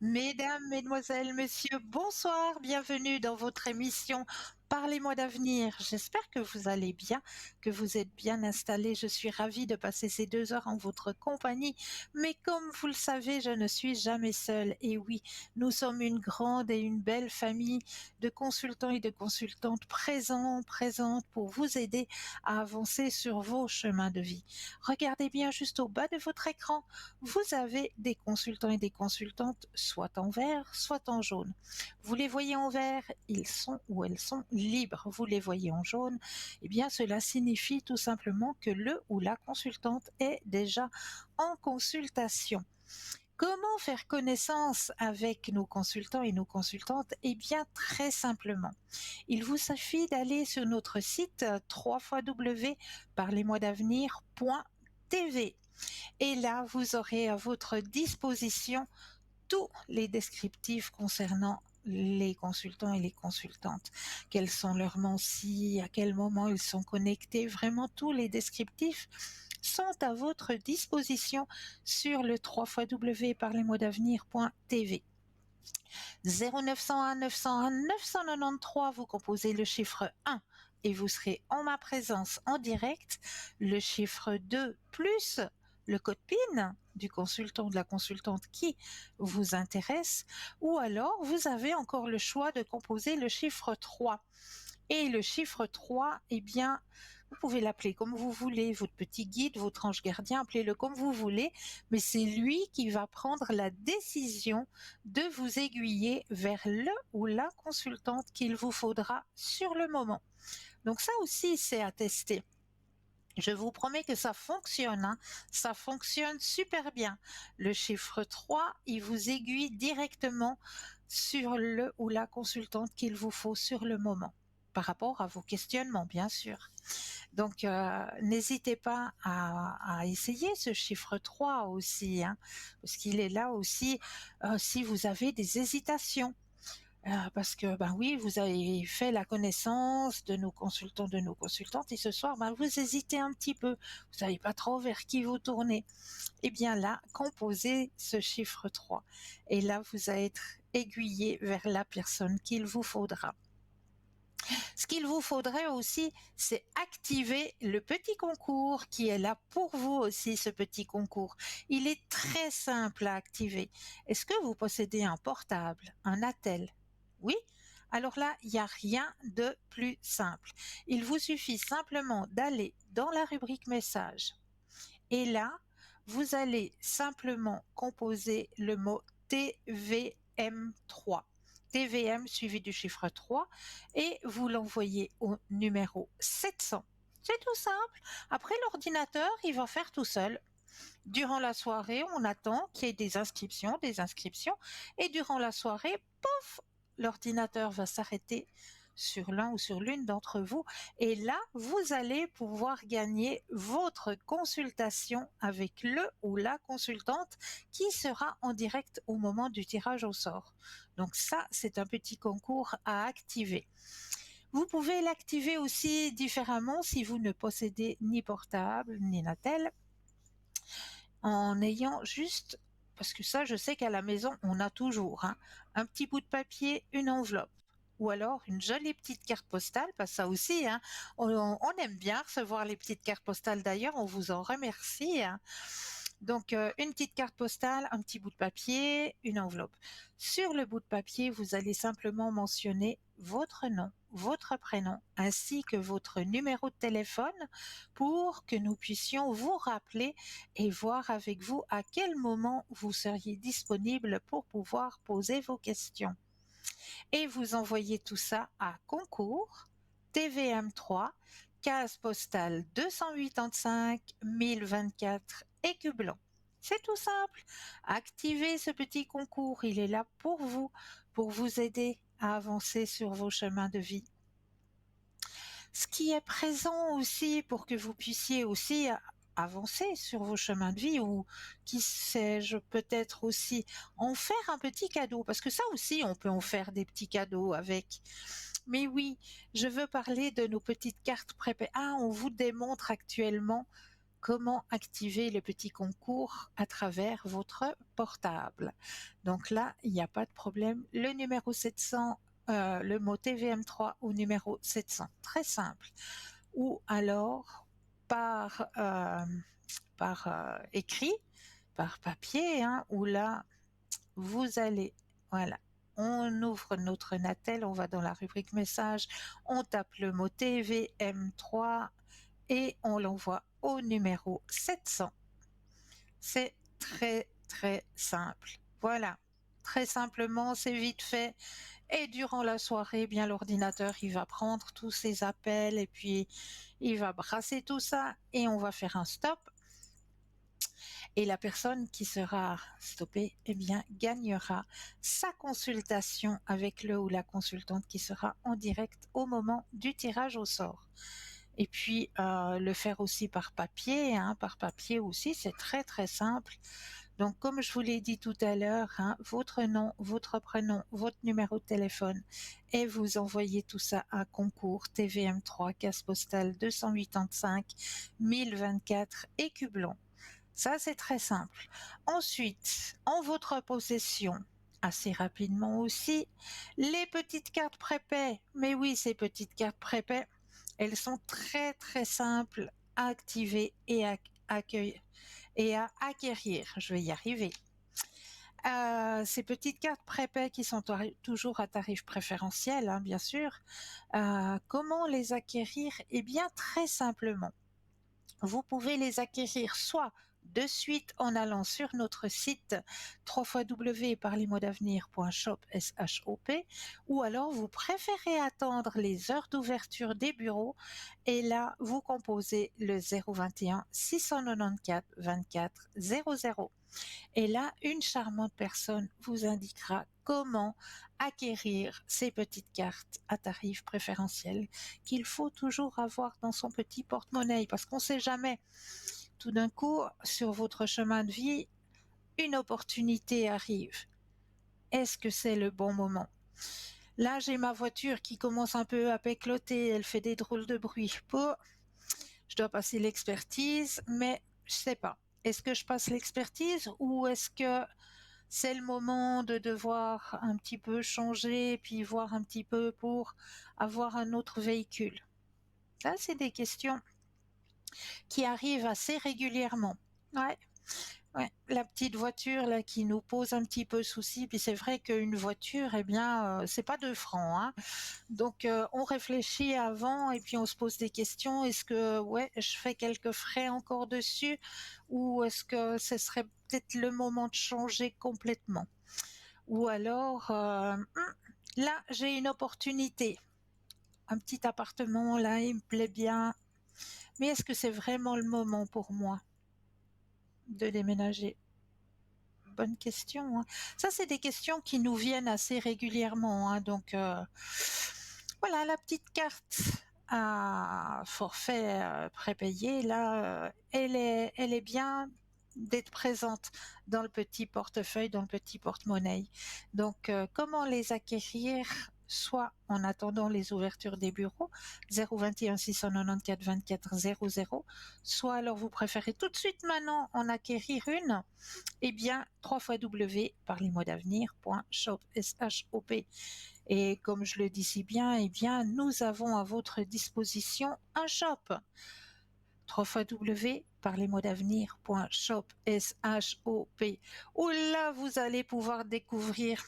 Mesdames, mesdemoiselles, messieurs, bonsoir, bienvenue dans votre émission Parlez-moi d'avenir. J'espère que vous allez bien, que vous êtes bien installés. Je suis ravie de passer ces 2 heures en votre compagnie. Mais comme vous le savez, je ne suis jamais seule. Et oui, nous sommes une grande et une belle famille de consultants et de consultantes présentes pour vous aider à avancer sur vos chemins de vie. Regardez bien juste au bas de votre écran. Vous avez des consultants et des consultantes soit en vert, soit en jaune. Vous les voyez en vert, ils sont ou elles sont libres. Vous les voyez en jaune, eh bien cela signifie tout simplement que le ou la consultante est déjà en consultation. Comment faire connaissance avec nos consultants et nos consultantes? Eh bien, très simplement. Il vous suffit d'aller sur notre site www.parlez-moi-d'avenir.tv. Et là, vous aurez à votre disposition tous les descriptifs concernant les consultants et les consultantes. Quels sont leurs mensis, à quel moment ils sont connectés, vraiment tous les descriptifs sont à votre disposition sur le www.parlez-moi-d'avenir.tv. 0901 901 993, vous composez le chiffre 1 et vous serez en ma présence en direct. Le chiffre 2 plus le code PIN du consultant ou de la consultante qui vous intéresse, ou alors vous avez encore le choix de composer le chiffre 3. Et le chiffre 3, eh bien, vous pouvez l'appeler comme vous voulez, votre petit guide, votre ange gardien, appelez-le comme vous voulez, mais c'est lui qui va prendre la décision de vous aiguiller vers le ou la consultante qu'il vous faudra sur le moment. Donc ça aussi, c'est à tester. Je vous promets que ça fonctionne, hein. Ça fonctionne super bien. Le chiffre 3, il vous aiguille directement sur le ou la consultante qu'il vous faut sur le moment, par rapport à vos questionnements, bien sûr. Donc, n'hésitez pas à essayer ce chiffre 3 aussi, hein, parce qu'il est là aussi si vous avez des hésitations. Parce que, ben oui, vous avez fait la connaissance de nos consultants, de nos consultantes, et ce soir, ben vous hésitez un petit peu, vous savez pas trop vers qui vous tournez. Eh bien là, composez ce chiffre 3. Et là, vous allez être aiguillé vers la personne qu'il vous faudra. Ce qu'il vous faudrait aussi, c'est activer le petit concours qui est là pour vous aussi, ce petit concours. Il est très simple à activer. Est-ce que vous possédez un portable, un attel? Oui? Alors là, il n'y a rien de plus simple. Il vous suffit simplement d'aller dans la rubrique message. Et là, vous allez simplement composer le mot TVM3. TVM suivi du chiffre 3 et vous l'envoyez au numéro 700. C'est tout simple. Après, l'ordinateur, il va faire tout seul. Durant la soirée, on attend qu'il y ait des inscriptions, et durant la soirée, pof, l'ordinateur va s'arrêter sur l'un ou sur l'une d'entre vous, et là, vous allez pouvoir gagner votre consultation avec le ou la consultante qui sera en direct au moment du tirage au sort. Donc ça, c'est un petit concours à activer. Vous pouvez l'activer aussi différemment si vous ne possédez ni portable ni Natel, en ayant juste, parce que ça, je sais qu'à la maison, on a toujours un petit bout de papier, une enveloppe, ou alors une jolie petite carte postale, parce que ça aussi, on aime bien recevoir les petites cartes postales. D'ailleurs, on vous en remercie. Donc, une petite carte postale, un petit bout de papier, une enveloppe. Sur le bout de papier, vous allez simplement mentionner votre nom, votre prénom, ainsi que votre numéro de téléphone pour que nous puissions vous rappeler et voir avec vous à quel moment vous seriez disponible pour pouvoir poser vos questions. Et vous envoyez tout ça à concours TVM3, case postale 285 1024 Écublens. C'est tout simple. Activez ce petit concours, il est là pour vous aider à avancer sur vos chemins de vie. Ce qui est présent aussi pour que vous puissiez aussi avancer sur vos chemins de vie, ou qui sais-je, peut-être aussi en faire un petit cadeau, parce que ça aussi on peut en faire des petits cadeaux avec. Mais oui, je veux parler de nos petites cartes prépayées. On vous démontre actuellement comment activer le petit concours à travers votre portable. Donc là, il n'y a pas de problème. Le numéro 700, le mot TVM3 au numéro 700, très simple. Ou alors par écrit, par papier, hein, où là, vous allez, voilà, on ouvre notre Natel, on va dans la rubrique message, on tape le mot TVM3 et on l'envoie au numéro 700. C'est très très simple. Voilà. Très simplement, c'est vite fait. Et durant la soirée, bien l'ordinateur, il va prendre tous ces appels et puis il va brasser tout ça et on va faire un stop. Et la personne qui sera stoppée, eh bien, gagnera sa consultation avec le ou la consultante qui sera en direct au moment du tirage au sort. Et puis, le faire aussi par papier, hein, par papier aussi, c'est très très simple. Donc, comme je vous l'ai dit tout à l'heure, hein, votre nom, votre prénom, votre numéro de téléphone, et vous envoyez tout ça à concours TVM3, case postale 285 1024 Écublon. Ça, c'est très simple. Ensuite, en votre possession, assez rapidement aussi, les petites cartes prépaies. Mais oui, ces petites cartes prépaies, elles sont très très simples à activer et à acquérir. Je vais y arriver. Ces petites cartes prépaies qui sont toujours à tarif préférentiel, hein, bien sûr. Comment les acquérir? Eh bien, très simplement. Vous pouvez les acquérir soit de suite en allant sur notre site www.parlezmoi-d'avenir.shop ou alors vous préférez attendre les heures d'ouverture des bureaux et là vous composez le 021 694 24 00 et là une charmante personne vous indiquera comment acquérir ces petites cartes à tarif préférentiel qu'il faut toujours avoir dans son petit porte-monnaie parce qu'on ne sait jamais. Tout d'un coup, sur votre chemin de vie, une opportunité arrive. Est-ce que c'est le bon moment? Là, j'ai ma voiture qui commence un peu à pécloter, elle fait des drôles de bruit. Je dois passer l'expertise, mais je sais pas. Est-ce que je passe l'expertise ou est-ce que c'est le moment de devoir un petit peu changer, puis voir un petit peu pour avoir un autre véhicule? Ça, c'est des questions qui arrivent assez régulièrement. Ouais, ouais. La petite voiture là qui nous pose un petit peu souci, puis c'est vrai qu'une voiture, eh bien, c'est pas 2 francs, hein. Donc, on réfléchit avant et puis on se pose des questions. Est-ce que, ouais, je fais quelques frais encore dessus ou est-ce que ce serait peut-être le moment de changer complètement? Ou alors, là, j'ai une opportunité. Un petit appartement, là, il me plaît bien. Mais est-ce que c'est vraiment le moment pour moi de déménager? Bonne question, hein. Ça, c'est des questions qui nous viennent assez régulièrement, hein. Donc, voilà, la petite carte à forfait prépayé, là, elle est bien d'être présente dans le petit portefeuille, dans le petit porte-monnaie. Donc, comment les acquérir? Soit en attendant les ouvertures des bureaux, 021 694 24 00, soit alors vous préférez tout de suite maintenant en acquérir une, eh bien, www.parlezmoi-d'avenir.shop. Et comme je le dis si bien, eh bien, nous avons à votre disposition un shop. www.parlezmoi-d'avenir.shop, où là, vous allez pouvoir découvrir,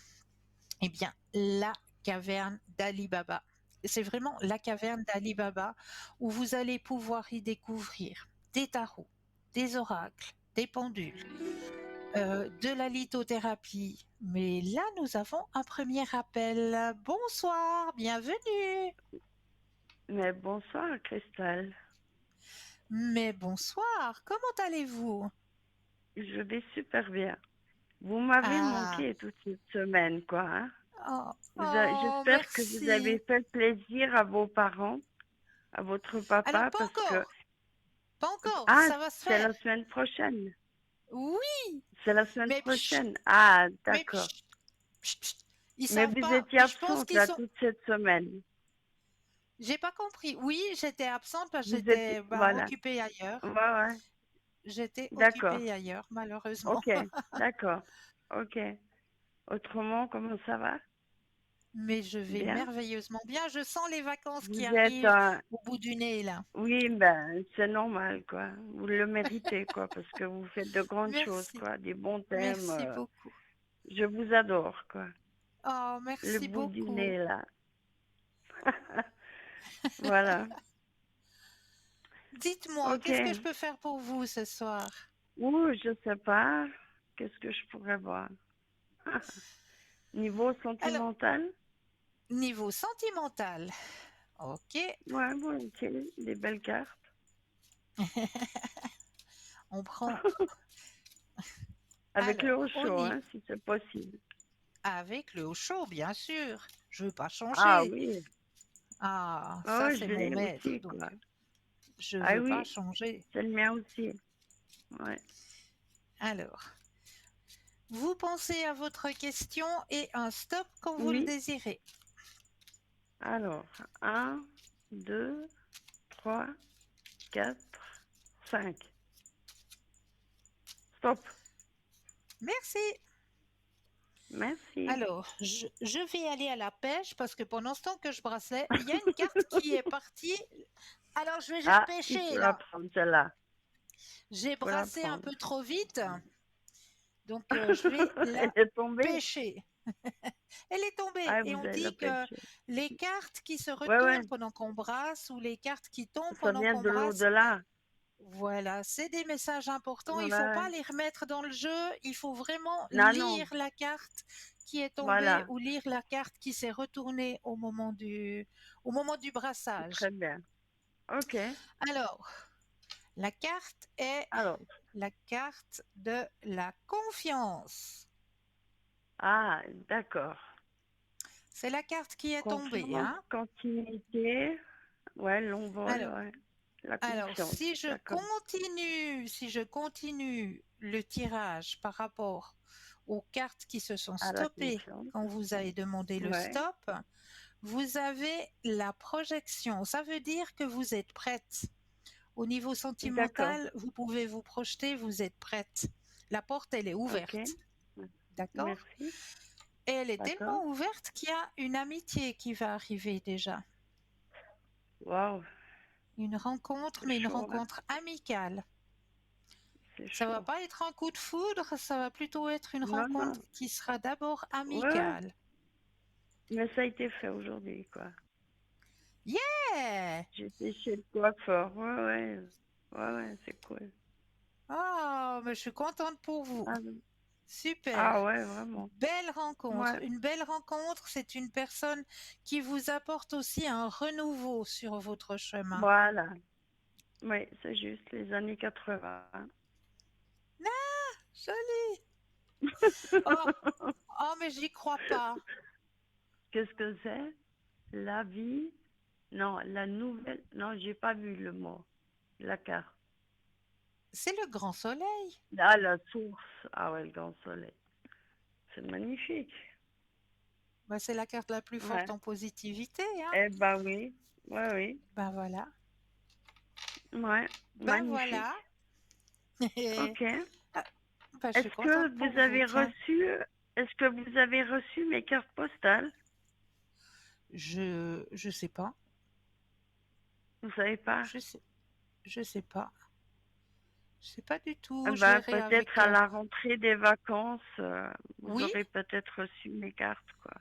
eh bien, la caverne d'Ali Baba. C'est vraiment la caverne d'Ali Baba où vous allez pouvoir y découvrir des tarots, des oracles, des pendules, de la lithothérapie. Mais là, nous avons un premier appel. Bonsoir, bienvenue. Mais bonsoir, Cristal. Mais bonsoir, comment allez-vous? Je vais super bien. Vous m'avez Ah, manqué toute cette semaine, quoi, hein. oh, oh, J'espère que vous avez merci. fait plaisir à vos parents, à votre Alors, papa, pas parce que... encore, pas encore, Ah, ça va se c'est faire. la semaine prochaine. Oui, C'est la semaine mais pchit, prochaine. Ah, mais d'accord. pchit, pchit, pchit. Ils Mais savent vous pas. étiez Puis je pense absente, qu'ils là, sont. toute cette semaine. J'ai pas compris. Oui, j'étais absente parce que Vous êtes... j'étais Voilà. occupée ailleurs. Ouais, ouais. j'étais D'accord. occupée ailleurs, malheureusement. Ok. D'accord. Ok. Autrement, comment ça va? Mais je vais Bien. merveilleusement bien. Je sens les vacances qui Vous êtes arrivent au bout du nez, là. Oui, ben, c'est normal, quoi. Vous le méritez, quoi, parce que vous faites de grandes choses, Merci. quoi, des bons thèmes. Merci beaucoup. Je vous adore, quoi. Oh, Le merci bout du beaucoup. nez, là. Voilà. Dites-moi, Ok. qu'est-ce que je peux faire pour vous ce soir? Ou, je sais pas. Qu'est-ce que je pourrais voir? Niveau Alors, sentimental? niveau sentimental, ok, Ouais, bon, ok. Des belles cartes. on prend. Avec le Alors, haut au chaud, niveau, hein, si c'est possible. avec le haut chaud, bien sûr. Je veux pas Ah changer. oui. Ah, Oh, ça c'est je mon l'ai maître, aussi, donc quoi. je Ah veux pas oui, changer. c'est le mien aussi. Ouais. Alors, vous pensez à votre question et un stop quand vous le Oui. désirez. Alors, un, 2, 3, 4, 5. Stop. Merci. Merci. Alors, je vais aller à la pêche parce que pendant ce temps que je brassais, il y a une carte qui est partie. Alors, je vais la Ah, il faut pêcher la là. prendre, celle-là. J'ai Il faut la brassé un prendre. peu trop vite, donc je vais Elle la est tombée. pêcher. Elle est tombée Ah, et vous on allez la dit que pêcher. les cartes qui se Ouais, ouais. retournent pendant qu'on brasse ou les cartes qui tombent Ça pendant vient qu'on de brasse, l'au-delà. voilà, c'est des messages importants. Il ne faut Ouais. pas les remettre dans le jeu. Il faut vraiment Non, non. lire la carte qui est tombée Voilà. ou lire la carte qui s'est retournée au moment du brassage. Très bien. Ok. Alors, la carte est Alors. la carte de la confiance. Ah, d'accord. C'est la carte qui est tombée, Confiance, hein? continuité. Ouais, long vol, Alors, ouais. La alors, confiance. D'accord. si je continue le tirage par rapport aux cartes qui se sont À la stoppées confiance. quand vous avez demandé le Ouais. stop, vous avez la projection. Ça veut dire que vous êtes prête. Au niveau D'accord. sentimental, vous pouvez vous projeter, vous êtes prête. La porte, elle est Ok. ouverte. D'accord? Merci. Et elle est D'accord. tellement ouverte qu'il y a une amitié qui va arriver déjà. Waouh, Une rencontre, c'est mais une chaud, hein. rencontre amicale. C'est Ça va chaud. pas être un coup de foudre, ça va plutôt être une Non, rencontre non. qui sera d'abord Ouais, amicale. mais ça a été fait aujourd'hui, quoi. Yeah! J'étais chez le coiffeur. Ouais, ouais. Ouais, ouais, c'est cool. Oh, mais je suis contente pour vous. Ah, Super. ah ouais, vraiment. Belle rencontre. Ouais, Une belle rencontre, c'est une personne qui vous apporte aussi un renouveau sur votre chemin. voilà. Oui, c'est juste les années 80. Ah, joli. Oh, oh, mais j'y crois pas. Qu'est-ce que c'est? La vie? Non, la nouvelle. Non, j'ai pas vu le mot. La carte. C'est le grand soleil. Ah, la source. Ah ouais, le grand soleil. C'est magnifique. Bah, c'est la carte la plus forte Ouais. en positivité, hein. Eh ben oui. Ouais, oui. Ben voilà. Ouais. Ben voilà. Magnifique. Ok. Ah, ben, je suis Est-ce contente que pour vous vous, avez tiens. reçu, est-ce que vous avez reçu mes cartes postales? Je sais pas. Vous savez pas? Je sais, je sais pas. Je sais pas du Ah tout. Je ben, verrai peut-être avec. à la rentrée des vacances, vous Oui, aurez peut-être reçu mes cartes, quoi.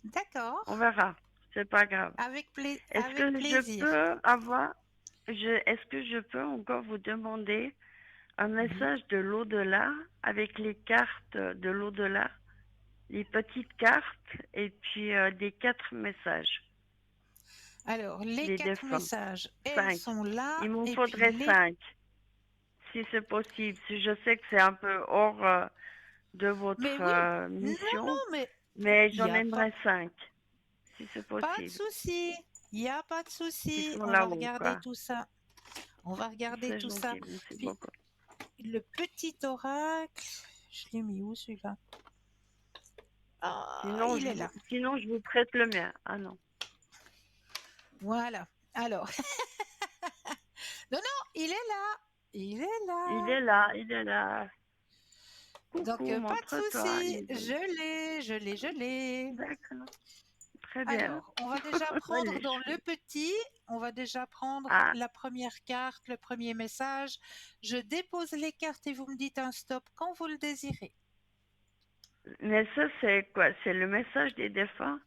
d'accord. On verra. C'est pas grave. Est-ce Avec que je plaisir. peux est-ce que je peux encore vous demander un Oui. message de l'au-delà avec les cartes de l'au-delà, les petites cartes et puis des 4 messages, Alors, les les 4 défunts. messages, elles 5. sont là. Il m'en Et puis faudrait 5, si c'est possible. Si je sais que c'est un peu hors de Mais votre oui, non, mission, non, mais mais il n'y j'en a aimerais 5, si c'est pas de possible. souci. Il n'y a pas de Qui souci. sont On va là-haut, regarder quoi. tout ça. On va regarder C'est tout ça. gentil, merci Puis, beaucoup. le petit oracle, je l'ai mis où celui-là? Ah, il est là. Sinon, je vous prête le mien. Ah non. Voilà. Alors, non, non, il est là. il est Il là. est là, il est là. Donc, Coucou, pas de montre-toi. souci. Je l'ai. D'accord, très bien. Alors, on va déjà Oh, il prendre est dans le chou. petit, on va déjà prendre Ah, la première carte, le premier message. Je dépose les cartes et vous me dites un stop quand vous le désirez. mais ça, c'est quoi? C'est le message des défunts?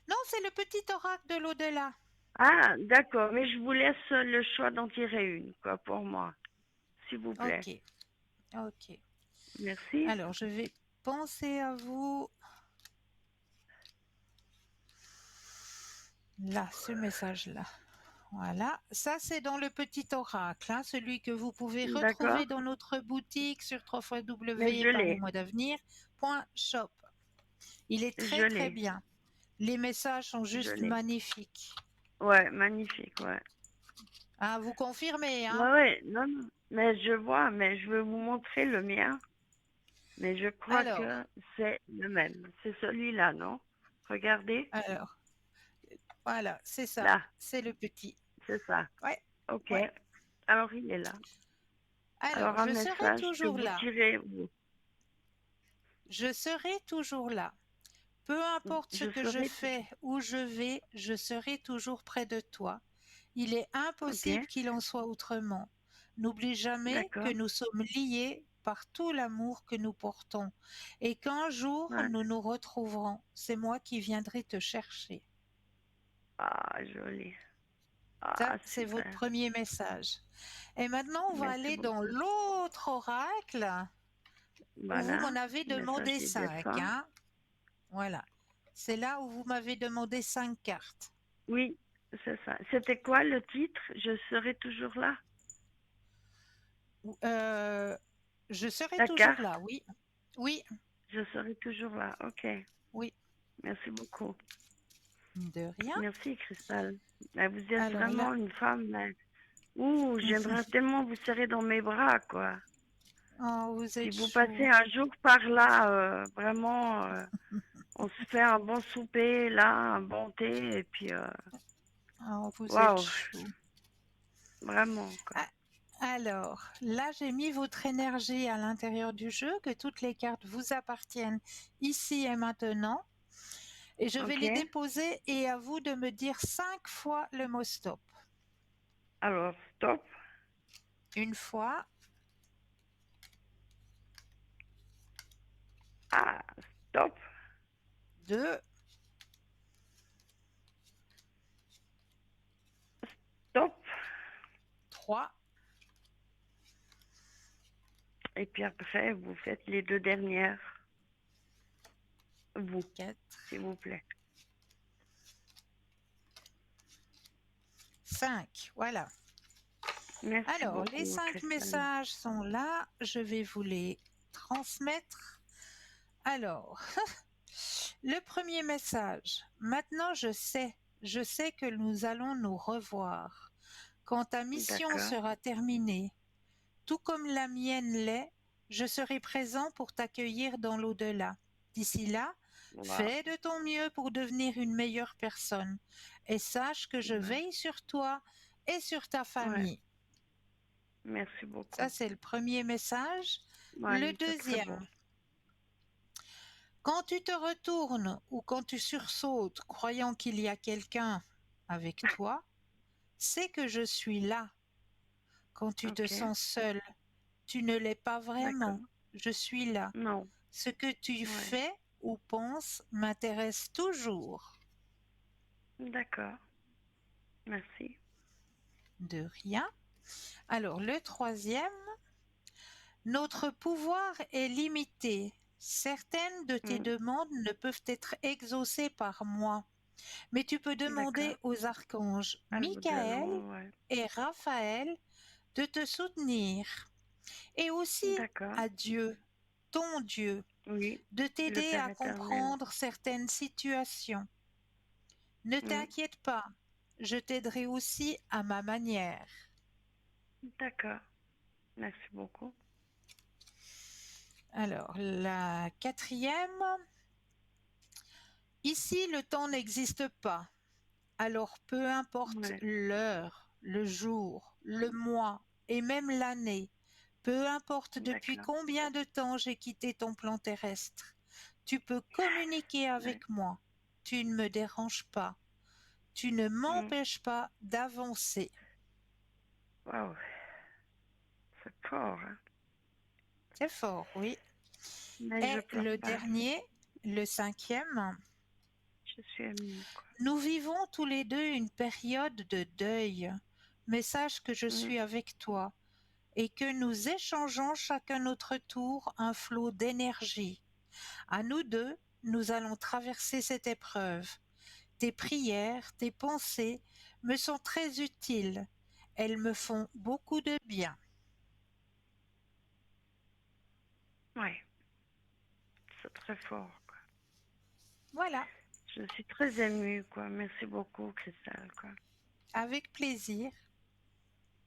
Non, c'est le petit oracle de l'au-delà. Ah, d'accord, mais je vous laisse le choix d'en tirer une, quoi, pour moi, s'il vous plaît. Ok, ok. Merci. Alors, je vais penser à vous. Là, ce message-là. Voilà, ça c'est dans le petit oracle, hein, celui que vous pouvez D'accord, retrouver dans notre boutique sur mais je l'ai, www.parlez-moi-d'avenir.shop. Il est je très très l'ai, bien. Les messages sont je juste l'ai. magnifiques. Ouais, magnifique, ouais. Ah, vous confirmez, hein? Ouais, ouais, non, non, mais je vois, mais je veux vous montrer le mien, mais je crois Alors, que c'est le même. C'est celui-là, non? Regardez, alors, voilà, c'est ça, là, c'est le petit. c'est ça. Ouais, Ok, ouais. alors il est là. Alors, Alors un je serai message que toujours vous là. tirez, vous. Je serai toujours là. Peu importe ce Je que je serai toujours. fais, où je vais, je serai toujours près de toi. Il est Ok, impossible qu'il en soit autrement. N'oublie jamais que d'accord. nous sommes liés par tout l'amour que nous portons et qu'un jour Ouais. nous nous retrouverons. C'est moi qui viendrai te chercher. Ah, joli. Ça, Ah, c'est votre super. premier message. Et maintenant, on va Merci aller dans beaucoup. l'autre oracle où vous m'en Voilà, avez message demandé des 5. défunts. Hein. Voilà. C'est là où vous m'avez demandé 5 cartes. Oui, c'est ça. C'était quoi le titre? Je serai toujours là. Euh, je serai La toujours carte. là, oui. Oui, Je serai toujours là. Ok. oui. Merci beaucoup. De rien. Merci, Cristal. Vous êtes Alors là, vraiment une femme. Ouh, j'aimerais tellement vous serrer dans mes bras, quoi. oh, vous Si êtes vous passez chou. un jour par là, vraiment, on se fait un bon souper, là, un bon thé, et puis, Oh, vous êtes waouh, chou. vraiment, quoi. Ah, alors, là, j'ai mis votre énergie à l'intérieur du jeu, que toutes les cartes vous appartiennent ici et maintenant. Et je vais Ok. les déposer et à vous de me dire 5 fois le mot stop. Alors, stop. Une fois, Ah, stop. deux, Stop. trois, Et puis après, vous faites les deux dernières. Vous, quatre, s'il vous plaît. 5. Voilà. Merci Alors, les beaucoup, 5 Cristal. messages sont là. Je vais vous les transmettre. Alors, le premier message. Maintenant, je sais que nous allons nous revoir. Quand ta mission D'accord. sera terminée, tout comme la mienne l'est, je serai présent pour t'accueillir dans l'au-delà. D'ici là, Wow. fais de ton mieux pour devenir une meilleure personne et sache que je Ouais. veille sur toi et sur ta Ouais. famille. Merci Ça, beaucoup. c'est le premier message. Le Ouais, c'est très beau. deuxième, quand tu te retournes ou quand tu sursautes croyant qu'il y a quelqu'un avec toi, sais que je suis là. Quand tu te Ok. sens seul, tu ne l'es pas D'accord. vraiment. Je suis là. Non. Ce que tu Ouais. fais ou penses m'intéresse toujours. D'accord. Merci. De rien. Alors, le troisième, notre pouvoir est limité. Certaines de tes Mm. demandes ne peuvent être exaucées par moi, mais tu peux D'accord. demander aux archanges Alors, vous Michael ouais. et Raphaël de te soutenir, et aussi D'accord. à Dieu, ton Dieu, Oui. de Le t'aider Père à éternel. comprendre certaines situations. Ne Mm. t'inquiète pas, je t'aiderai aussi à ma manière. D'accord. Merci beaucoup. Alors, la quatrième, ici le temps n'existe pas. Alors peu importe Ouais. l'heure, le jour, le mois et même l'année. Peu importe depuis D'accord. combien de temps j'ai quitté ton plan terrestre. Tu peux communiquer Ouais. avec moi. Tu ne me déranges pas. Tu ne Mm. m'empêches pas d'avancer. Waouh, c'est fort, hein. C'est fort, oui. Mais je Et pleure le pas. dernier, le cinquième, Je suis émue, quoi. nous vivons tous les deux une période de deuil, mais sache que je Mm. suis avec toi et que nous échangeons chacun notre tour un flot d'énergie. À nous deux, nous allons traverser cette épreuve. Tes prières, tes pensées me sont très utiles. Elles me font beaucoup de bien. Ouais, c'est très fort, quoi. Voilà, Je suis très émue, quoi. Merci beaucoup, Cristal, quoi. avec plaisir,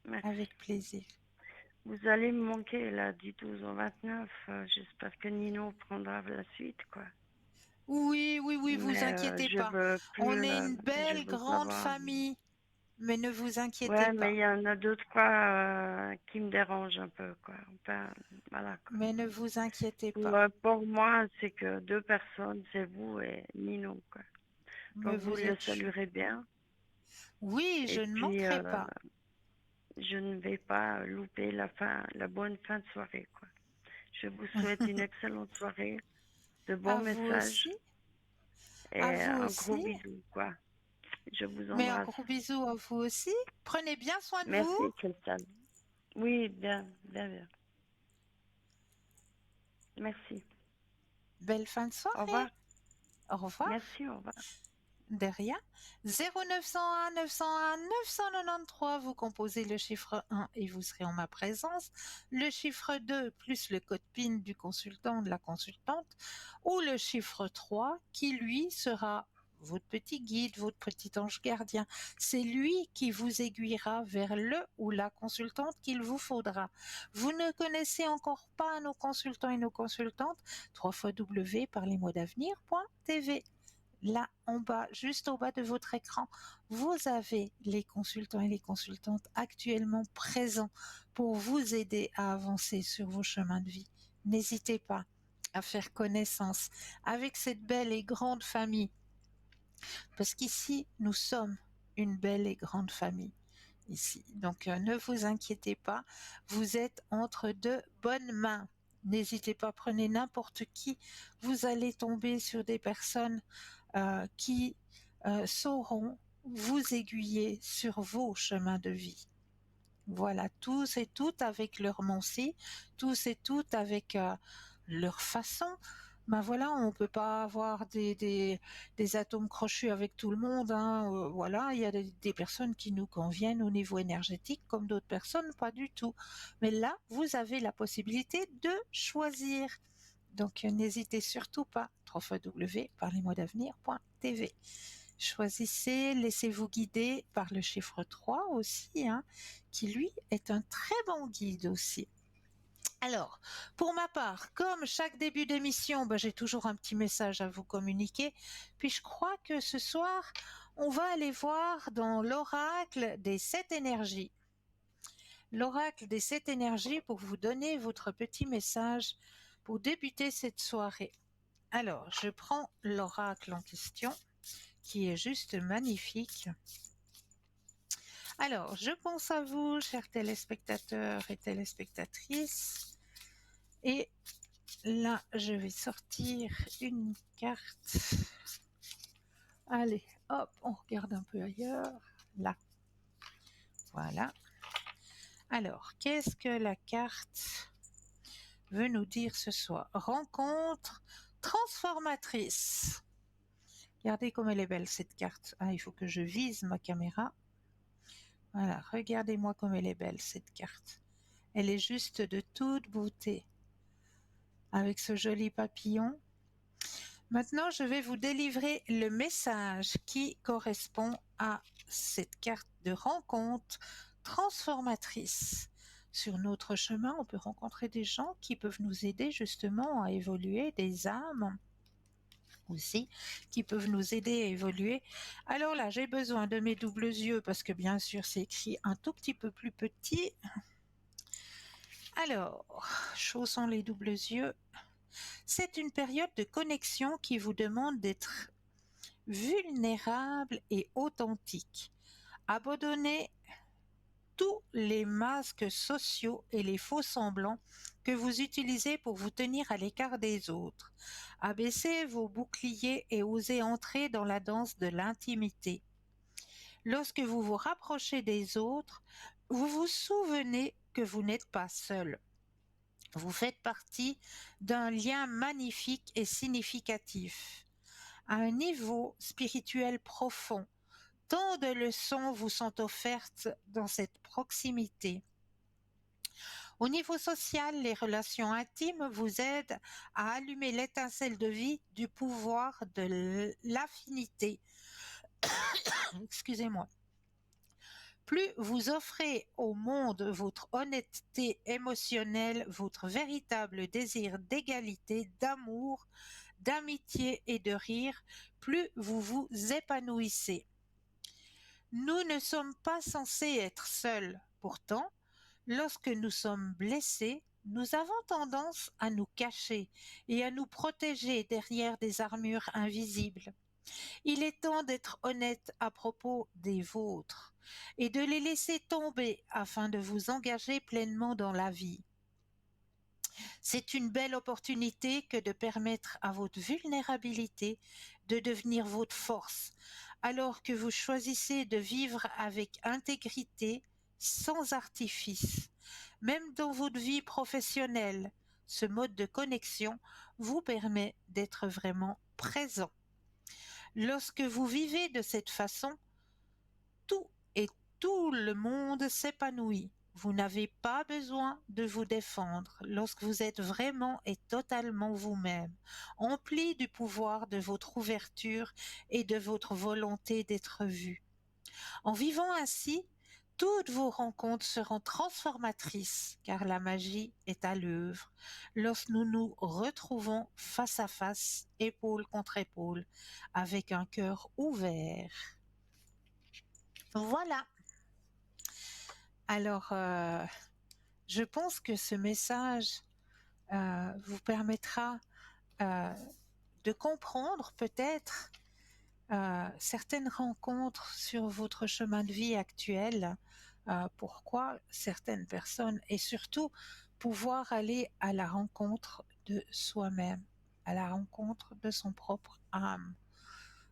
Merci. avec plaisir. Vous allez me manquer, là, du 12 au 29. J'espère que Nino prendra la suite, quoi. Oui, oui, oui, vous Mais inquiétez je pas. veux On plus, est une je belle veux grande savoir. famille, mais ne vous inquiétez Ouais, mais pas. il y en a deux, trois qui me dérangent un peu, quoi. Enfin, voilà, quoi. Mais ne vous inquiétez pas. Pour moi, c'est que deux personnes, c'est vous et Nino, quoi. Mais Donc vous vous le êtes chou. saluerez bien. Oui, je Et ne puis, manquerai pas. je ne vais pas louper la bonne fin de soirée, quoi. Je vous souhaite une excellente soirée, de bons À vous messages aussi, à et vous un gros aussi. bisou, quoi. Je vous Mais un embrasse. gros bisou à vous aussi. Prenez bien soin de vous. Merci, Christelle. Oui, bien, bien, bien. Merci. Belle fin de Au soirée. revoir. Au revoir. Merci, au revoir. De rien. 0901 901 993, vous composez le chiffre 1 et vous serez en ma présence. Le chiffre 2 plus le code PIN du consultant ou de la consultante. Ou le chiffre 3 qui lui sera votre petit guide, votre petit ange gardien. C'est lui qui vous aiguillera vers le ou la consultante qu'il vous faudra. Vous ne connaissez encore pas nos consultants et nos consultantes? 3 fois W parlez-moi d'avenir.tv. Là, en bas, juste au bas de votre écran, vous avez les consultants et les consultantes actuellement présents pour vous aider à avancer sur vos chemins de vie. N'hésitez pas à faire connaissance avec cette belle et grande famille, parce qu'ici, nous sommes une belle et grande famille. Ici. Donc, ne vous inquiétez pas, vous êtes entre de bonnes mains. N'hésitez pas, prenez n'importe qui, vous allez tomber sur des personnes qui sauront vous aiguiller sur vos chemins de vie. Voilà, tous et toutes avec leur Monsi, tous et toutes avec leur façon. Ben voilà, on ne peut pas avoir des atomes crochus avec tout le monde, hein. Voilà, il y a des personnes qui nous conviennent au niveau énergétique, comme d'autres personnes, pas du tout. Mais là, vous avez la possibilité de choisir. Donc, n'hésitez surtout pas. www.parlez-moi d'avenir.tv. Choisissez, laissez-vous guider par le chiffre 3 aussi, hein, qui lui est un très bon guide aussi. Alors, pour ma part, comme chaque début d'émission, ben, j'ai toujours un petit message à vous communiquer. Puis je crois que ce soir, on va aller voir dans l'oracle des 7 énergies. L'oracle des 7 énergies pour vous donner votre petit message pour débuter cette soirée. Alors, je prends l'oracle en question, qui est juste magnifique. Alors, je pense à vous, chers téléspectateurs et téléspectatrices. Et là, je vais sortir une carte. Allez, hop, on regarde un peu ailleurs. Là, voilà. Alors, qu'est-ce que la carte veut nous dire ce soir? Rencontre transformatrice. Regardez comme elle est belle cette carte. Ah, il faut que je vise ma caméra. Voilà, regardez-moi comme elle est belle cette carte. Elle est juste de toute beauté. Avec ce joli papillon. Maintenant, je vais vous délivrer le message qui correspond à cette carte de rencontre transformatrice. Sur notre chemin, on peut rencontrer des gens qui peuvent nous aider justement à évoluer, des âmes aussi qui peuvent nous aider à évoluer. Alors là, j'ai besoin de mes doubles yeux parce que bien sûr, c'est écrit un tout petit peu plus petit. Alors, chaussons les doubles yeux. C'est une période de connexion qui vous demande d'être vulnérable et authentique. Abandonnez tous les masques sociaux et les faux semblants que vous utilisez pour vous tenir à l'écart des autres. Abaissez vos boucliers et osez entrer dans la danse de l'intimité. Lorsque vous vous rapprochez des autres, vous vous souvenez que vous n'êtes pas seul. Vous faites partie d'un lien magnifique et significatif. À un niveau spirituel profond, tant de leçons vous sont offertes dans cette proximité. Au niveau social, les relations intimes vous aident à allumer l'étincelle de vie du pouvoir de l'affinité. Excusez-moi. Plus vous offrez au monde votre honnêteté émotionnelle, votre véritable désir d'égalité, d'amour, d'amitié et de rire, plus vous vous épanouissez. Nous ne sommes pas censés être seuls. Pourtant, lorsque nous sommes blessés, nous avons tendance à nous cacher et à nous protéger derrière des armures invisibles. Il est temps d'être honnête à propos des vôtres et de les laisser tomber afin de vous engager pleinement dans la vie. C'est une belle opportunité que de permettre à votre vulnérabilité de devenir votre force, alors que vous choisissez de vivre avec intégrité, sans artifice. Même dans votre vie professionnelle, ce mode de connexion vous permet d'être vraiment présent. Lorsque vous vivez de cette façon, tout et tout le monde s'épanouit. Vous n'avez pas besoin de vous défendre lorsque vous êtes vraiment et totalement vous-même, empli du pouvoir de votre ouverture et de votre volonté d'être vu. En vivant ainsi, toutes vos rencontres seront transformatrices, car la magie est à l'œuvre lorsque nous nous retrouvons face à face, épaule contre épaule, avec un cœur ouvert. Voilà. Alors, je pense que ce message vous permettra euh, de comprendre peut-être certaines rencontres sur votre chemin de vie actuel, pourquoi certaines personnes, et surtout pouvoir aller à la rencontre de soi-même, à la rencontre de son propre âme.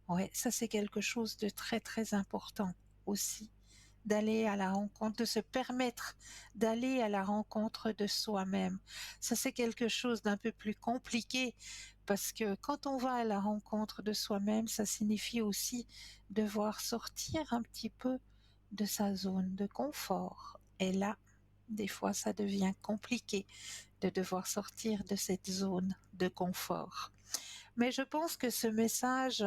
Ouais, ça c'est quelque chose de très très important aussi, d'aller à la rencontre, de se permettre d'aller à la rencontre de soi-même. Ça c'est quelque chose d'un peu plus compliqué parce que quand on va à la rencontre de soi-même, ça signifie aussi devoir sortir un petit peu de sa zone de confort. Et là, des fois, ça devient compliqué de devoir sortir de cette zone de confort. Mais je pense que ce message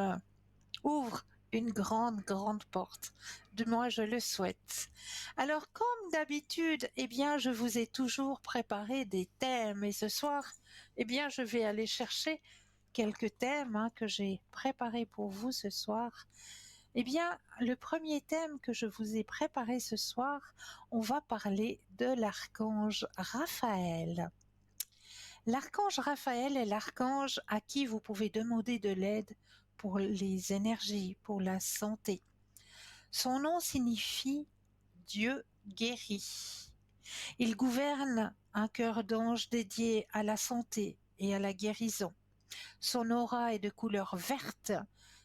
ouvre une grande, grande porte. Du moins, je le souhaite. Alors, comme d'habitude, eh bien, je vous ai toujours préparé des thèmes et ce soir, eh bien, je vais aller chercher quelques thèmes que j'ai préparés pour vous ce soir. Eh bien, le premier thème que je vous ai préparé ce soir, on va parler de l'archange Raphaël. L'archange Raphaël est l'archange à qui vous pouvez demander de l'aide pour les énergies, pour la santé. Son nom signifie Dieu guérit. Il gouverne un cœur d'ange dédié à la santé et à la guérison. Son aura est de couleur verte,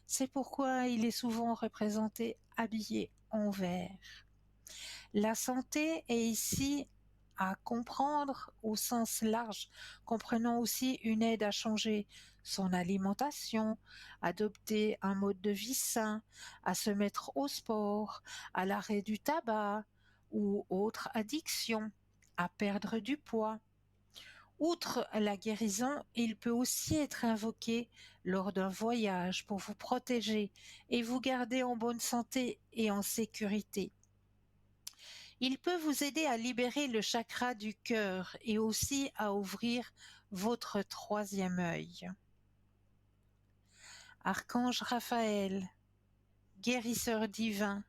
c'est pourquoi il est souvent représenté habillé en vert. La santé est ici à comprendre au sens large, comprenant aussi une aide à changer son alimentation, adopter un mode de vie sain, à se mettre au sport, à l'arrêt du tabac ou autres addictions, à perdre du poids. Outre la guérison, il peut aussi être invoqué lors d'un voyage pour vous protéger et vous garder en bonne santé et en sécurité. Il peut vous aider à libérer le chakra du cœur et aussi à ouvrir votre troisième œil. Archange Raphaël, guérisseur divin,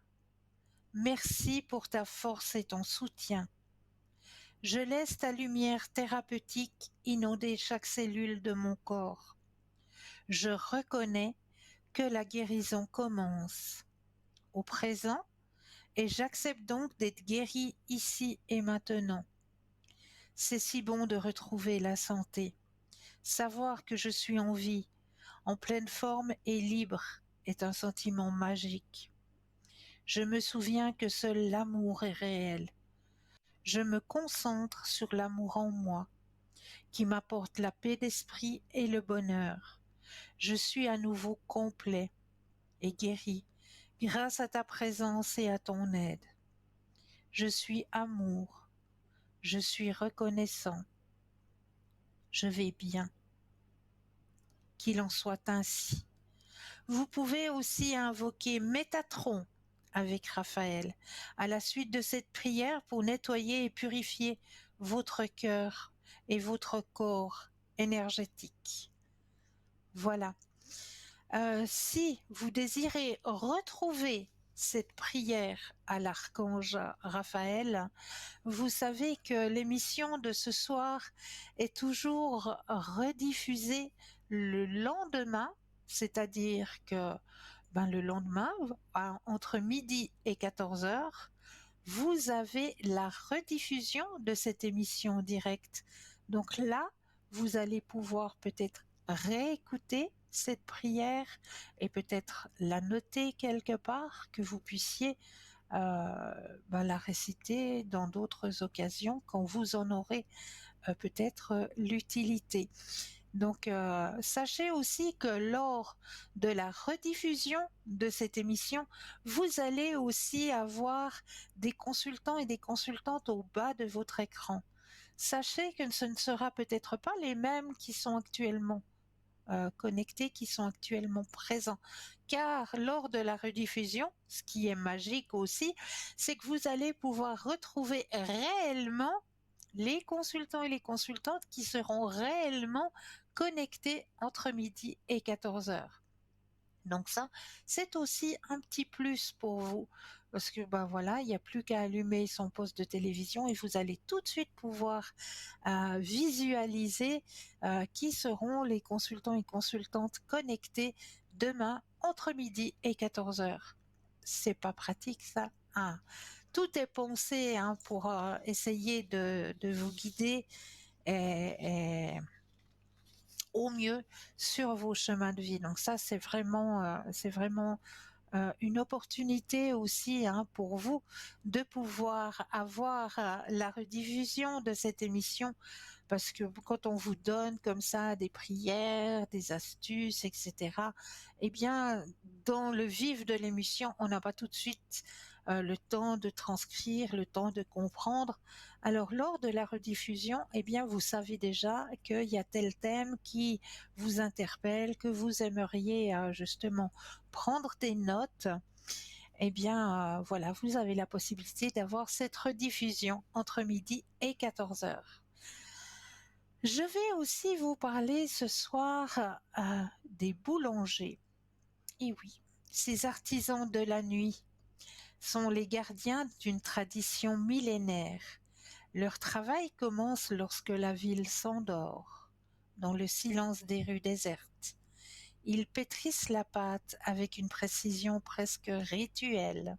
merci pour ta force et ton soutien. Je laisse ta lumière thérapeutique inonder chaque cellule de mon corps. Je reconnais que la guérison commence au présent et j'accepte donc d'être guéri ici et maintenant. C'est si bon de retrouver la santé. Savoir que je suis en vie, en pleine forme et libre est un sentiment magique. Je me souviens que seul l'amour est réel. Je me concentre sur l'amour en moi, qui m'apporte la paix d'esprit et le bonheur. Je suis à nouveau complet et guéri grâce à ta présence et à ton aide. Je suis amour, je suis reconnaissant, je vais bien. Qu'il en soit ainsi. Vous pouvez aussi invoquer Métatron avec Raphaël à la suite de cette prière pour nettoyer et purifier votre cœur et votre corps énergétique. Voilà. Si vous désirez retrouver cette prière à l'archange Raphaël, vous savez que l'émission de ce soir est toujours rediffusée le lendemain, c'est-à-dire que le lendemain, entre midi et 14 heures, vous avez la rediffusion de cette émission directe. Donc là, vous allez pouvoir peut-être réécouter cette prière et peut-être la noter quelque part, que vous puissiez la réciter dans d'autres occasions quand vous en aurez peut-être l'utilité. Donc, sachez aussi que lors de la rediffusion de cette émission, vous allez aussi avoir des consultants et des consultantes au bas de votre écran. Sachez que ce ne sera peut-être pas les mêmes qui sont actuellement connectés, qui sont actuellement présents. Car lors de la rediffusion, ce qui est magique aussi, c'est que vous allez pouvoir retrouver réellement les consultants et les consultantes qui seront réellement connectés entre midi et 14 heures. Donc ça, c'est aussi un petit plus pour vous. Parce que il n'y a plus qu'à allumer son poste de télévision et vous allez tout de suite pouvoir visualiser qui seront les consultants et consultantes connectés demain entre midi et 14 heures. C'est pas pratique ça. Ah. Tout est pensé pour essayer de vous guider et au mieux sur vos chemins de vie. Donc ça, c'est vraiment une opportunité aussi pour vous de pouvoir avoir la rediffusion de cette émission, parce que quand on vous donne comme ça des prières, des astuces, etc., eh bien, dans le vif de l'émission, on n'a pas tout de suite le temps de transcrire, le temps de comprendre. Alors, lors de la rediffusion, eh bien, vous savez déjà qu'il y a tel thème qui vous interpelle, que vous aimeriez justement prendre des notes. Eh bien, vous avez la possibilité d'avoir cette rediffusion entre midi et 14 heures. Je vais aussi vous parler ce soir des boulangers. Et oui, ces artisans de la nuit sont les gardiens d'une tradition millénaire. Leur travail commence lorsque la ville s'endort, dans le silence des rues désertes. Ils pétrissent la pâte avec une précision presque rituelle,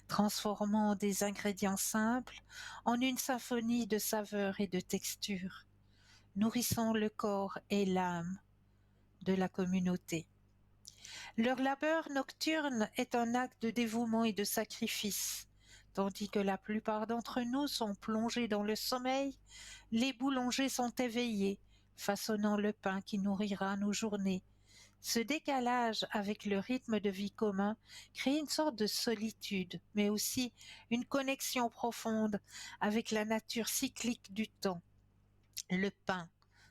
transformant des ingrédients simples en une symphonie de saveurs et de textures, nourrissant le corps et l'âme de la communauté. Leur labeur nocturne est un acte de dévouement et de sacrifice. Tandis que la plupart d'entre nous sont plongés dans le sommeil, les boulangers sont éveillés, façonnant le pain qui nourrira nos journées. Ce décalage avec le rythme de vie commun crée une sorte de solitude, mais aussi une connexion profonde avec la nature cyclique du temps. Le pain,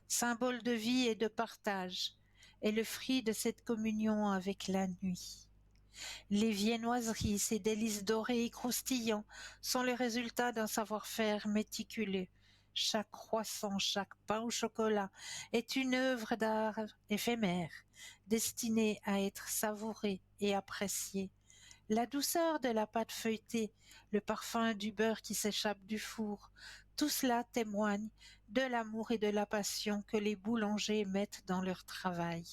symbole de vie et de partage, est le fruit de cette communion avec la nuit. Les viennoiseries, ces délices dorés et croustillants, sont le résultat d'un savoir-faire méticuleux. Chaque croissant, chaque pain au chocolat est une œuvre d'art éphémère, destinée à être savourée et appréciée. La douceur de la pâte feuilletée, le parfum du beurre qui s'échappe du four, Tout cela témoigne de l'amour et de la passion que les boulangers mettent dans leur travail.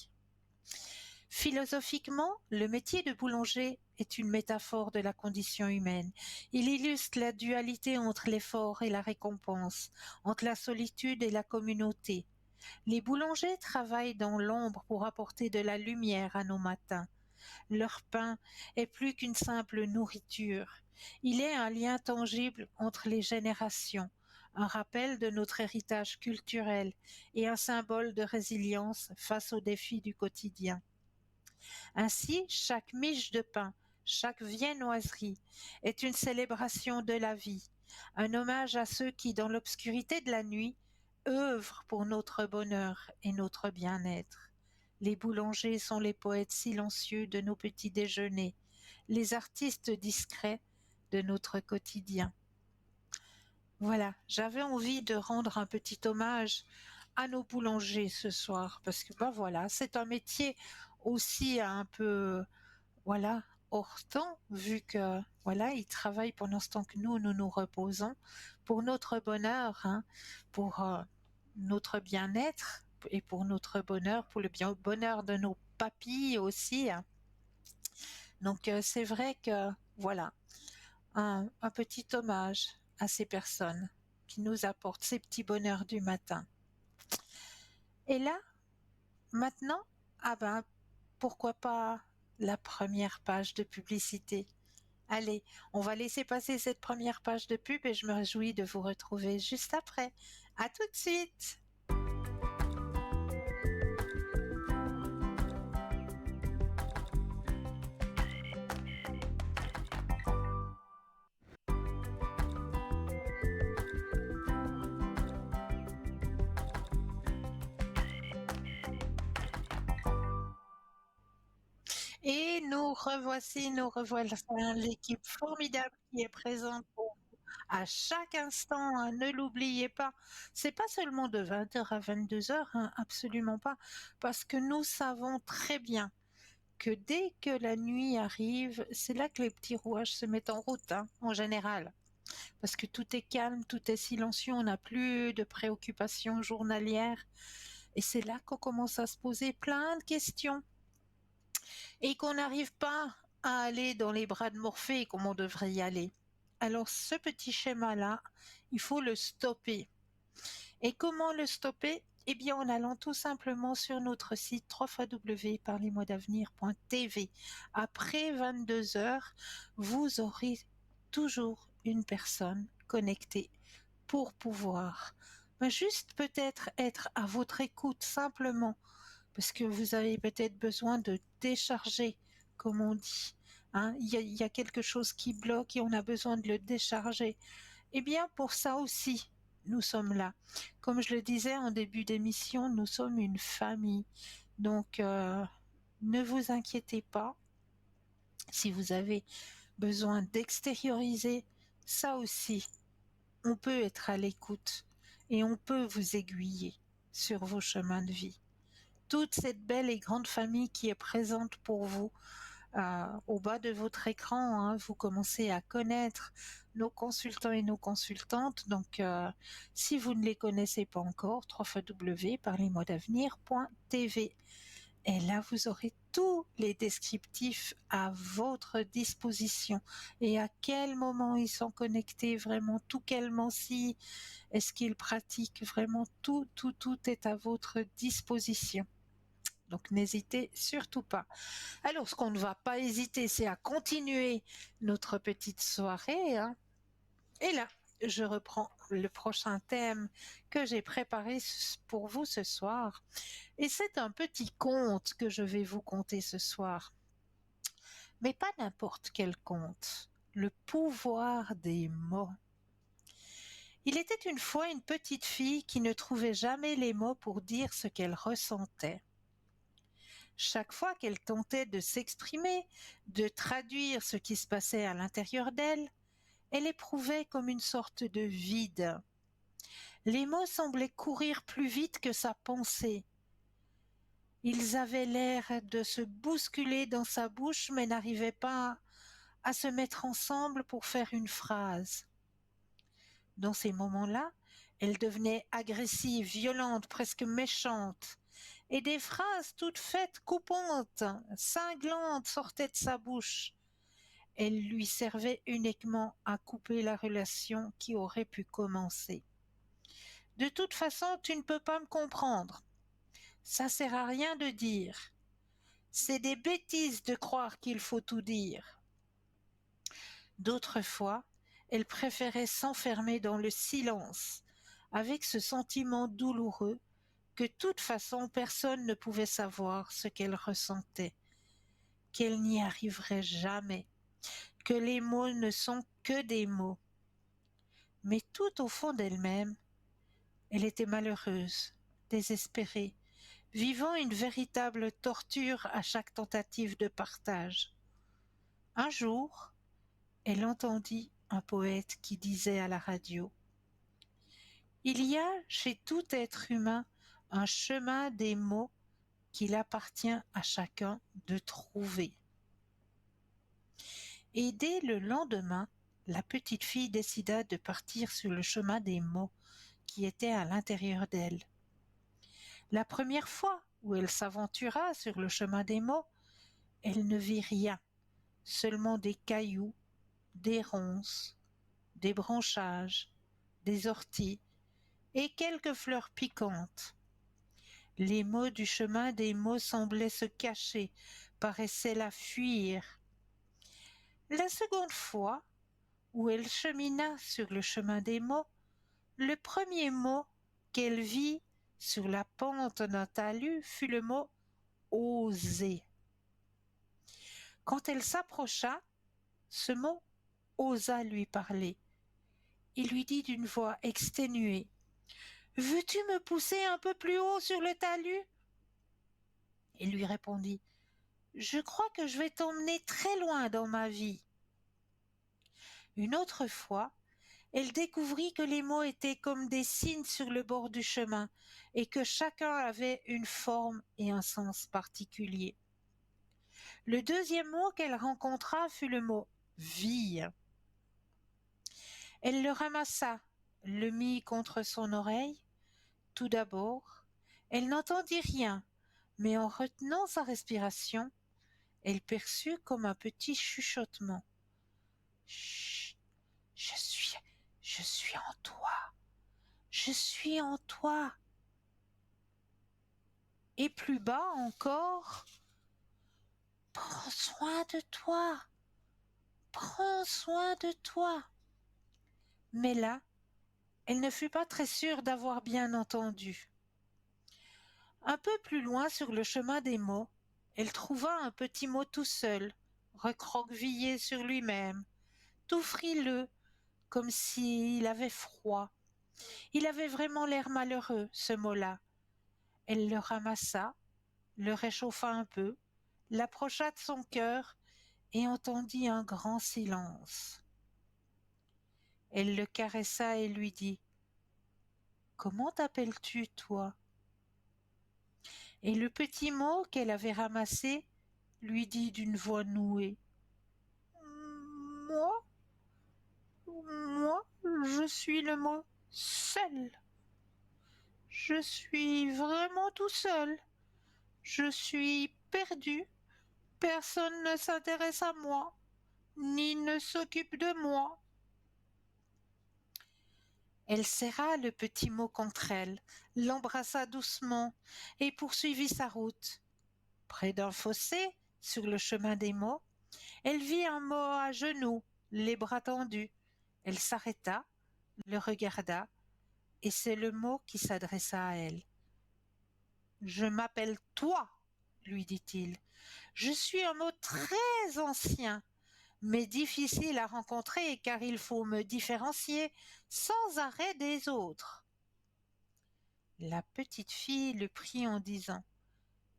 Philosophiquement, le métier de boulanger est une métaphore de la condition humaine. Il illustre la dualité entre l'effort et la récompense, entre la solitude et la communauté. Les boulangers travaillent dans l'ombre pour apporter de la lumière à nos matins. Leur pain est plus qu'une simple nourriture. Il est un lien tangible entre les générations, un rappel de notre héritage culturel et un symbole de résilience face aux défis du quotidien. Ainsi, chaque miche de pain, chaque viennoiserie est une célébration de la vie, un hommage à ceux qui, dans l'obscurité de la nuit, œuvrent pour notre bonheur et notre bien-être. Les boulangers sont les poètes silencieux de nos petits déjeuners, les artistes discrets de notre quotidien. Voilà, j'avais envie de rendre un petit hommage à nos boulangers ce soir, parce que ben voilà, c'est un métier aussi un peu, voilà, hors temps, vu que voilà, ils travaillent pendant ce temps que nous nous reposons, pour notre bonheur, hein, pour notre bien-être et pour notre bonheur, pour le bonheur de nos papilles aussi, hein. Donc c'est vrai que voilà, un petit hommage à ces personnes qui nous apportent ces petits bonheurs du matin. Et là, maintenant, ah ben, pourquoi pas la première page de publicité. Allez, on va laisser passer cette première page de pub et je me réjouis de vous retrouver juste après. À tout de suite! Et nous revoilà, l'équipe formidable qui est présente pour vous à chaque instant, hein, ne l'oubliez pas. C'est pas seulement de 20h à 22h, hein, absolument pas, parce que nous savons très bien que dès que la nuit arrive, c'est là que les petits rouages se mettent en route, hein, en général. Parce que tout est calme, tout est silencieux, on n'a plus de préoccupations journalières. Et c'est là qu'on commence à se poser plein de questions. Et qu'on n'arrive pas à aller dans les bras de Morphée comme on devrait y aller. Alors ce petit schéma-là, il faut le stopper. Et comment le stopper? Eh bien, en allant tout simplement sur notre site www.parlezmoi-d'avenir.tv. Après 22 heures, vous aurez toujours une personne connectée pour pouvoir juste peut-être être à votre écoute simplement parce que vous avez peut-être besoin de décharger, comme on dit. Hein, il y a quelque chose qui bloque et on a besoin de le décharger. Eh bien, pour ça aussi, nous sommes là. Comme je le disais en début d'émission, nous sommes une famille. Donc, ne vous inquiétez pas. Si vous avez besoin d'extérioriser, ça aussi, on peut être à l'écoute et on peut vous aiguiller sur vos chemins de vie. Toute cette belle et grande famille qui est présente pour vous au bas de votre écran, hein, vous commencez à connaître nos consultants et nos consultantes. Donc, si vous ne les connaissez pas encore, www.parlezmoi-d'avenir.tv. Et là, vous aurez tous les descriptifs à votre disposition. Et à quel moment ils sont connectés, vraiment, tout quel si est-ce qu'ils pratiquent, vraiment, tout est à votre disposition. Donc n'hésitez surtout pas. Alors ce qu'on ne va pas hésiter, c'est à continuer notre petite soirée, hein. Et là, je reprends le prochain thème que j'ai préparé pour vous ce soir. Et c'est un petit conte que je vais vous conter ce soir. Mais pas n'importe quel conte. Le pouvoir des mots. Il était une fois une petite fille qui ne trouvait jamais les mots pour dire ce qu'elle ressentait. Chaque fois qu'elle tentait de s'exprimer, de traduire ce qui se passait à l'intérieur d'elle, elle éprouvait comme une sorte de vide. Les mots semblaient courir plus vite que sa pensée. Ils avaient l'air de se bousculer dans sa bouche, mais n'arrivaient pas à se mettre ensemble pour faire une phrase. Dans ces moments-là, elle devenait agressive, violente, presque méchante, et des phrases toutes faites coupantes, cinglantes sortaient de sa bouche. Elle lui servait uniquement à couper la relation qui aurait pu commencer. De toute façon, tu ne peux pas me comprendre. Ça sert à rien de dire. C'est des bêtises de croire qu'il faut tout dire. D'autres fois, elle préférait s'enfermer dans le silence, avec ce sentiment douloureux que de toute façon personne ne pouvait savoir ce qu'elle ressentait, qu'elle n'y arriverait jamais, que les mots ne sont que des mots. Mais tout au fond d'elle-même, elle était malheureuse, désespérée, vivant une véritable torture à chaque tentative de partage. Un jour, elle entendit un poète qui disait à la radio: Il y a chez tout être humain un chemin des mots qu'il appartient à chacun de trouver. Et dès le lendemain, la petite fille décida de partir sur le chemin des mots qui était à l'intérieur d'elle. La première fois où elle s'aventura sur le chemin des mots, elle ne vit rien, seulement des cailloux, des ronces, des branchages, des orties et quelques fleurs piquantes. Les mots du chemin des mots semblaient se cacher, paraissaient la fuir. La seconde fois où elle chemina sur le chemin des mots, le premier mot qu'elle vit sur la pente d'un talus fut le mot oser. Quand elle s'approcha, ce mot osa lui parler. Il lui dit d'une voix exténuée: Veux-tu me pousser un peu plus haut sur le talus? Il lui répondit: Je crois que je vais t'emmener très loin dans ma vie. Une autre fois, elle découvrit que les mots étaient comme des signes sur le bord du chemin et que chacun avait une forme et un sens particulier. Le deuxième mot qu'elle rencontra fut le mot vie. Elle le ramassa, le mit contre son oreille. Tout d'abord, elle n'entendit rien, mais en retenant sa respiration, elle perçut comme un petit chuchotement. Chut, je suis en toi, je suis en toi. Et plus bas encore, prends soin de toi, prends soin de toi. Mais là, elle ne fut pas très sûre d'avoir bien entendu. Un peu plus loin sur le chemin des mots, elle trouva un petit mot tout seul, recroquevillé sur lui-même, tout frileux, comme s'il avait froid. Il avait vraiment l'air malheureux, ce mot-là. Elle le ramassa, le réchauffa un peu, l'approcha de son cœur et entendit un grand silence. Elle le caressa et lui dit: Comment t'appelles-tu, toi? Et le petit mot qu'elle avait ramassé lui dit d'une voix nouée: Moi, moi, je suis le mot seul. Je suis vraiment tout seul. Je suis perdu. Personne ne s'intéresse à moi, ni ne s'occupe de moi. Elle serra le petit mot contre elle, l'embrassa doucement et poursuivit sa route. Près d'un fossé, sur le chemin des mots, elle vit un mot à genoux, les bras tendus. Elle s'arrêta, le regarda, et c'est le mot qui s'adressa à elle. Je m'appelle toi, lui dit-il. Je suis un mot très ancien, mais difficile à rencontrer car il faut me différencier sans arrêt des autres. La petite fille le prit en disant: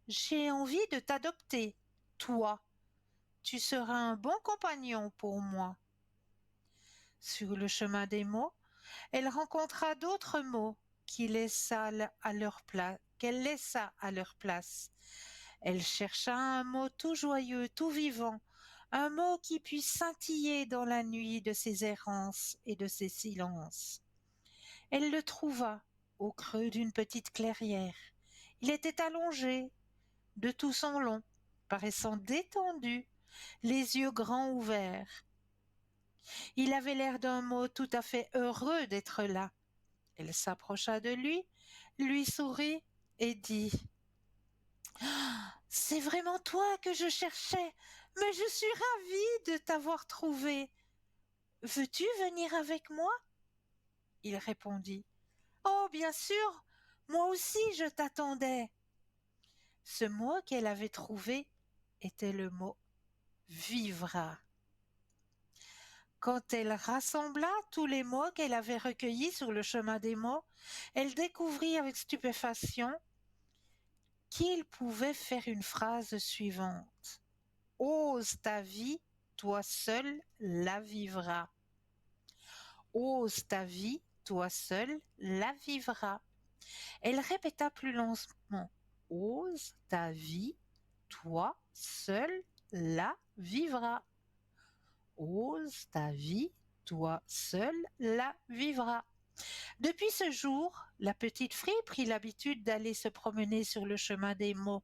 J'ai envie de t'adopter, toi. Tu seras un bon compagnon pour moi. Sur le chemin des mots, elle rencontra d'autres mots qu'elle laissa à leur place. Elle chercha un mot tout joyeux, tout vivant, un mot qui puisse scintiller dans la nuit de ses errances et de ses silences. Elle le trouva au creux d'une petite clairière. Il était allongé de tout son long, paraissant détendu, les yeux grands ouverts. Il avait l'air d'un mot tout à fait heureux d'être là. Elle s'approcha de lui sourit et dit: C'est vraiment toi que je cherchais, mais je suis ravie de t'avoir trouvé. Veux-tu venir avec moi? Il répondit: Oh, bien sûr, moi aussi je t'attendais. Ce mot qu'elle avait trouvé était le mot vivra. Quand elle rassembla tous les mots qu'elle avait recueillis sur le chemin des mots, elle découvrit avec stupéfaction qu'il pouvait faire une phrase suivante: Ose ta vie, toi seul la vivras. Ose ta vie, toi seul la vivras. Elle répéta plus lentement: Ose ta vie, toi seul la vivras. Ose ta vie, toi seul la vivras. Depuis ce jour, la petite fille prit l'habitude d'aller se promener sur le chemin des mots.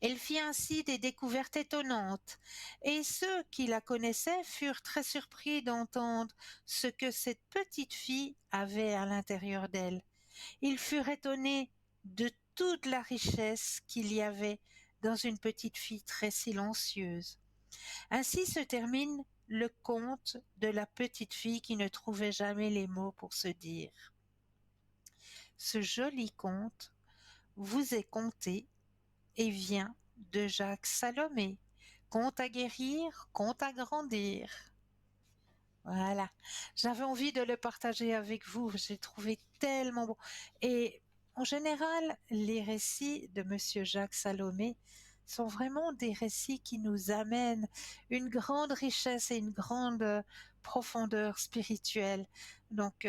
Elle fit ainsi des découvertes étonnantes, et ceux qui la connaissaient furent très surpris d'entendre ce que cette petite fille avait à l'intérieur d'elle. Ils furent étonnés de toute la richesse qu'il y avait dans une petite fille très silencieuse. Ainsi se termine le conte de la petite fille qui ne trouvait jamais les mots pour se dire. Ce joli conte vous est conté et vient de Jacques Salomé. Conte à guérir, conte à grandir. Voilà, j'avais envie de le partager avec vous, j'ai trouvé tellement beau. Et en général, les récits de Monsieur Jacques Salomé sont vraiment des récits qui nous amènent une grande richesse et une grande profondeur spirituelle. Donc,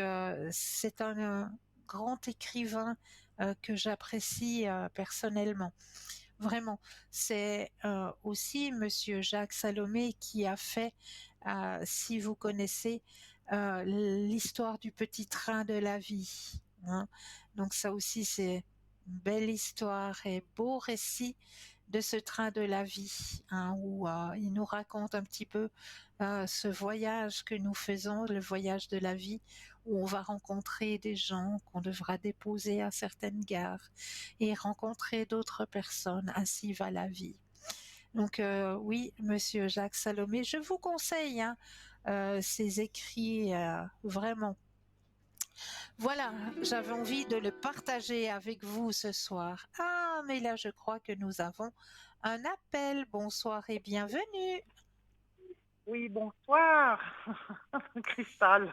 c'est un grand écrivain que j'apprécie personnellement. Vraiment, c'est aussi Monsieur Jacques Salomé qui a fait, si vous connaissez, l'histoire du petit train de la vie, hein. Donc ça aussi, c'est une belle histoire et beau récit de ce train de la vie, hein, où il nous raconte un petit peu ce voyage que nous faisons, le voyage de la vie, où on va rencontrer des gens qu'on devra déposer à certaines gares et rencontrer d'autres personnes. Ainsi va la vie. Donc oui, Monsieur Jacques Salomé, je vous conseille ses écrits vraiment. Voilà, j'avais envie de le partager avec vous ce soir. Ah, mais là, je crois que nous avons un appel. Bonsoir et bienvenue. Oui, bonsoir, Cristal.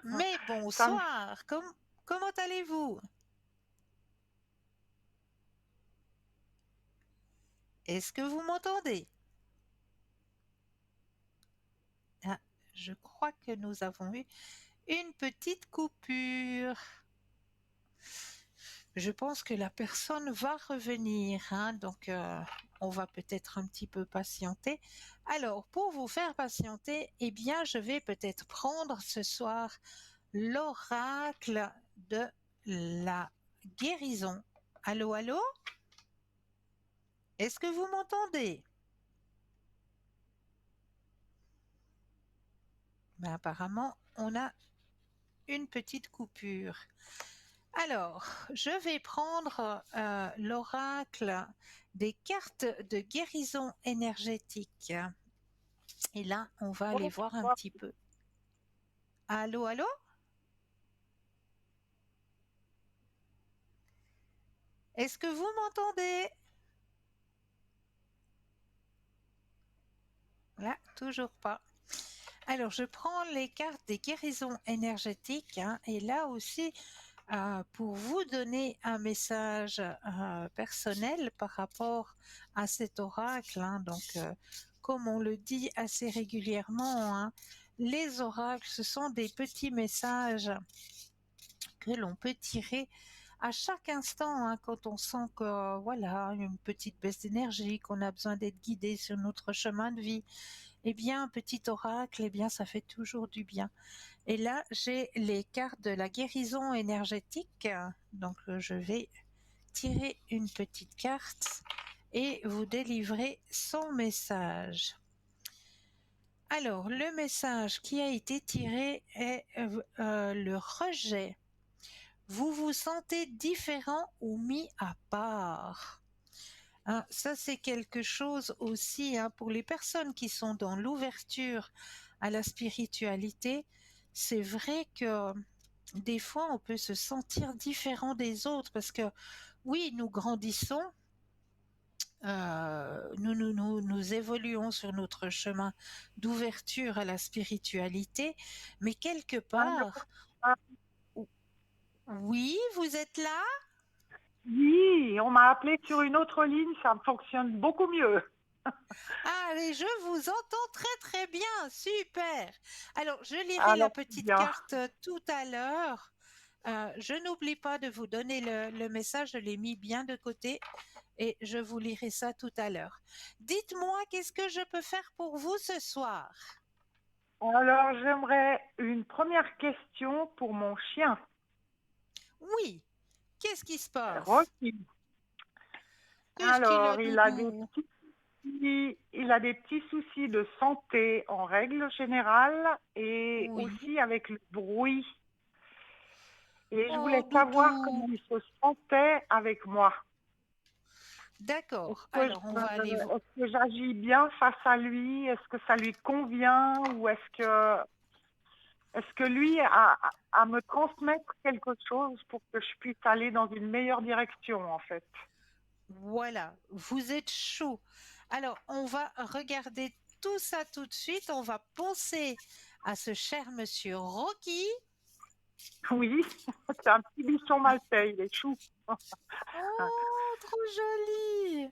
Mais Ça me- bonsoir, comment allez-vous? Est-ce que vous m'entendez? Ah, je crois que nous avons eu une petite coupure. Je pense que la personne va revenir, hein, donc on va peut-être un petit peu patienter. Alors, pour vous faire patienter, eh bien, je vais peut-être prendre ce soir l'oracle de la guérison. Allô, allô? Est-ce que vous m'entendez? Ben, apparemment, on a une petite coupure. Alors, je vais prendre l'oracle des cartes de guérison énergétique. Et là, on va aller voir un Bonsoir. petit peu. Allô, allô? Est-ce que vous m'entendez? Là, toujours pas. Alors, je prends les cartes des guérisons énergétiques, hein, et là aussi, pour vous donner un message personnel par rapport à cet oracle, hein. Donc, comme on le dit assez régulièrement, hein, les oracles, ce sont des petits messages que l'on peut tirer à chaque instant, hein, quand on sent que voilà, une petite baisse d'énergie, qu'on a besoin d'être guidé sur notre chemin de vie. Eh bien, un petit oracle, eh bien, ça fait toujours du bien. Et là, j'ai les cartes de la guérison énergétique. Donc, je vais tirer une petite carte et vous délivrer son message. Alors, le message qui a été tiré est le rejet. Vous vous sentez différent ou mis à part. Hein, ça, c'est quelque chose aussi hein, pour les personnes qui sont dans l'ouverture à la spiritualité. C'est vrai que des fois, on peut se sentir différent des autres parce que oui, nous grandissons, nous évoluons sur notre chemin d'ouverture à la spiritualité, mais quelque Allô. part, oui, vous êtes là? Oui, on m'a appelé sur une autre ligne, ça fonctionne beaucoup mieux. Ah, mais je vous entends très très bien, super. Alors, je lirai la Alors, c'est petite bien. carte tout à l'heure. Je n'oublie pas de vous donner le message, je l'ai mis bien de côté et je vous lirai ça tout à l'heure. Dites-moi, qu'est-ce que je peux faire pour vous ce soir? Alors, j'aimerais une première question pour mon chien, Oui, qu'est-ce qui se passe? Rocky. Qu'est-ce qu'il a, Alors, Doudou? il a des petits soucis de santé en règle générale et Oui. aussi avec le bruit. Et je Oh, voulais savoir Doudou. comment il se sentait avec moi. D'accord, alors on va aller voir. Est-ce que j'agis bien face à lui? Est-ce que ça lui convient? Ou est-ce que lui a à me transmettre quelque chose pour que je puisse aller dans une meilleure direction, en fait? Voilà, vous êtes chaud. Alors, on va regarder tout ça tout de suite. On va penser à ce cher monsieur Rocky. Oui, c'est un petit bichon maltais, il est chou. Oh, trop joli.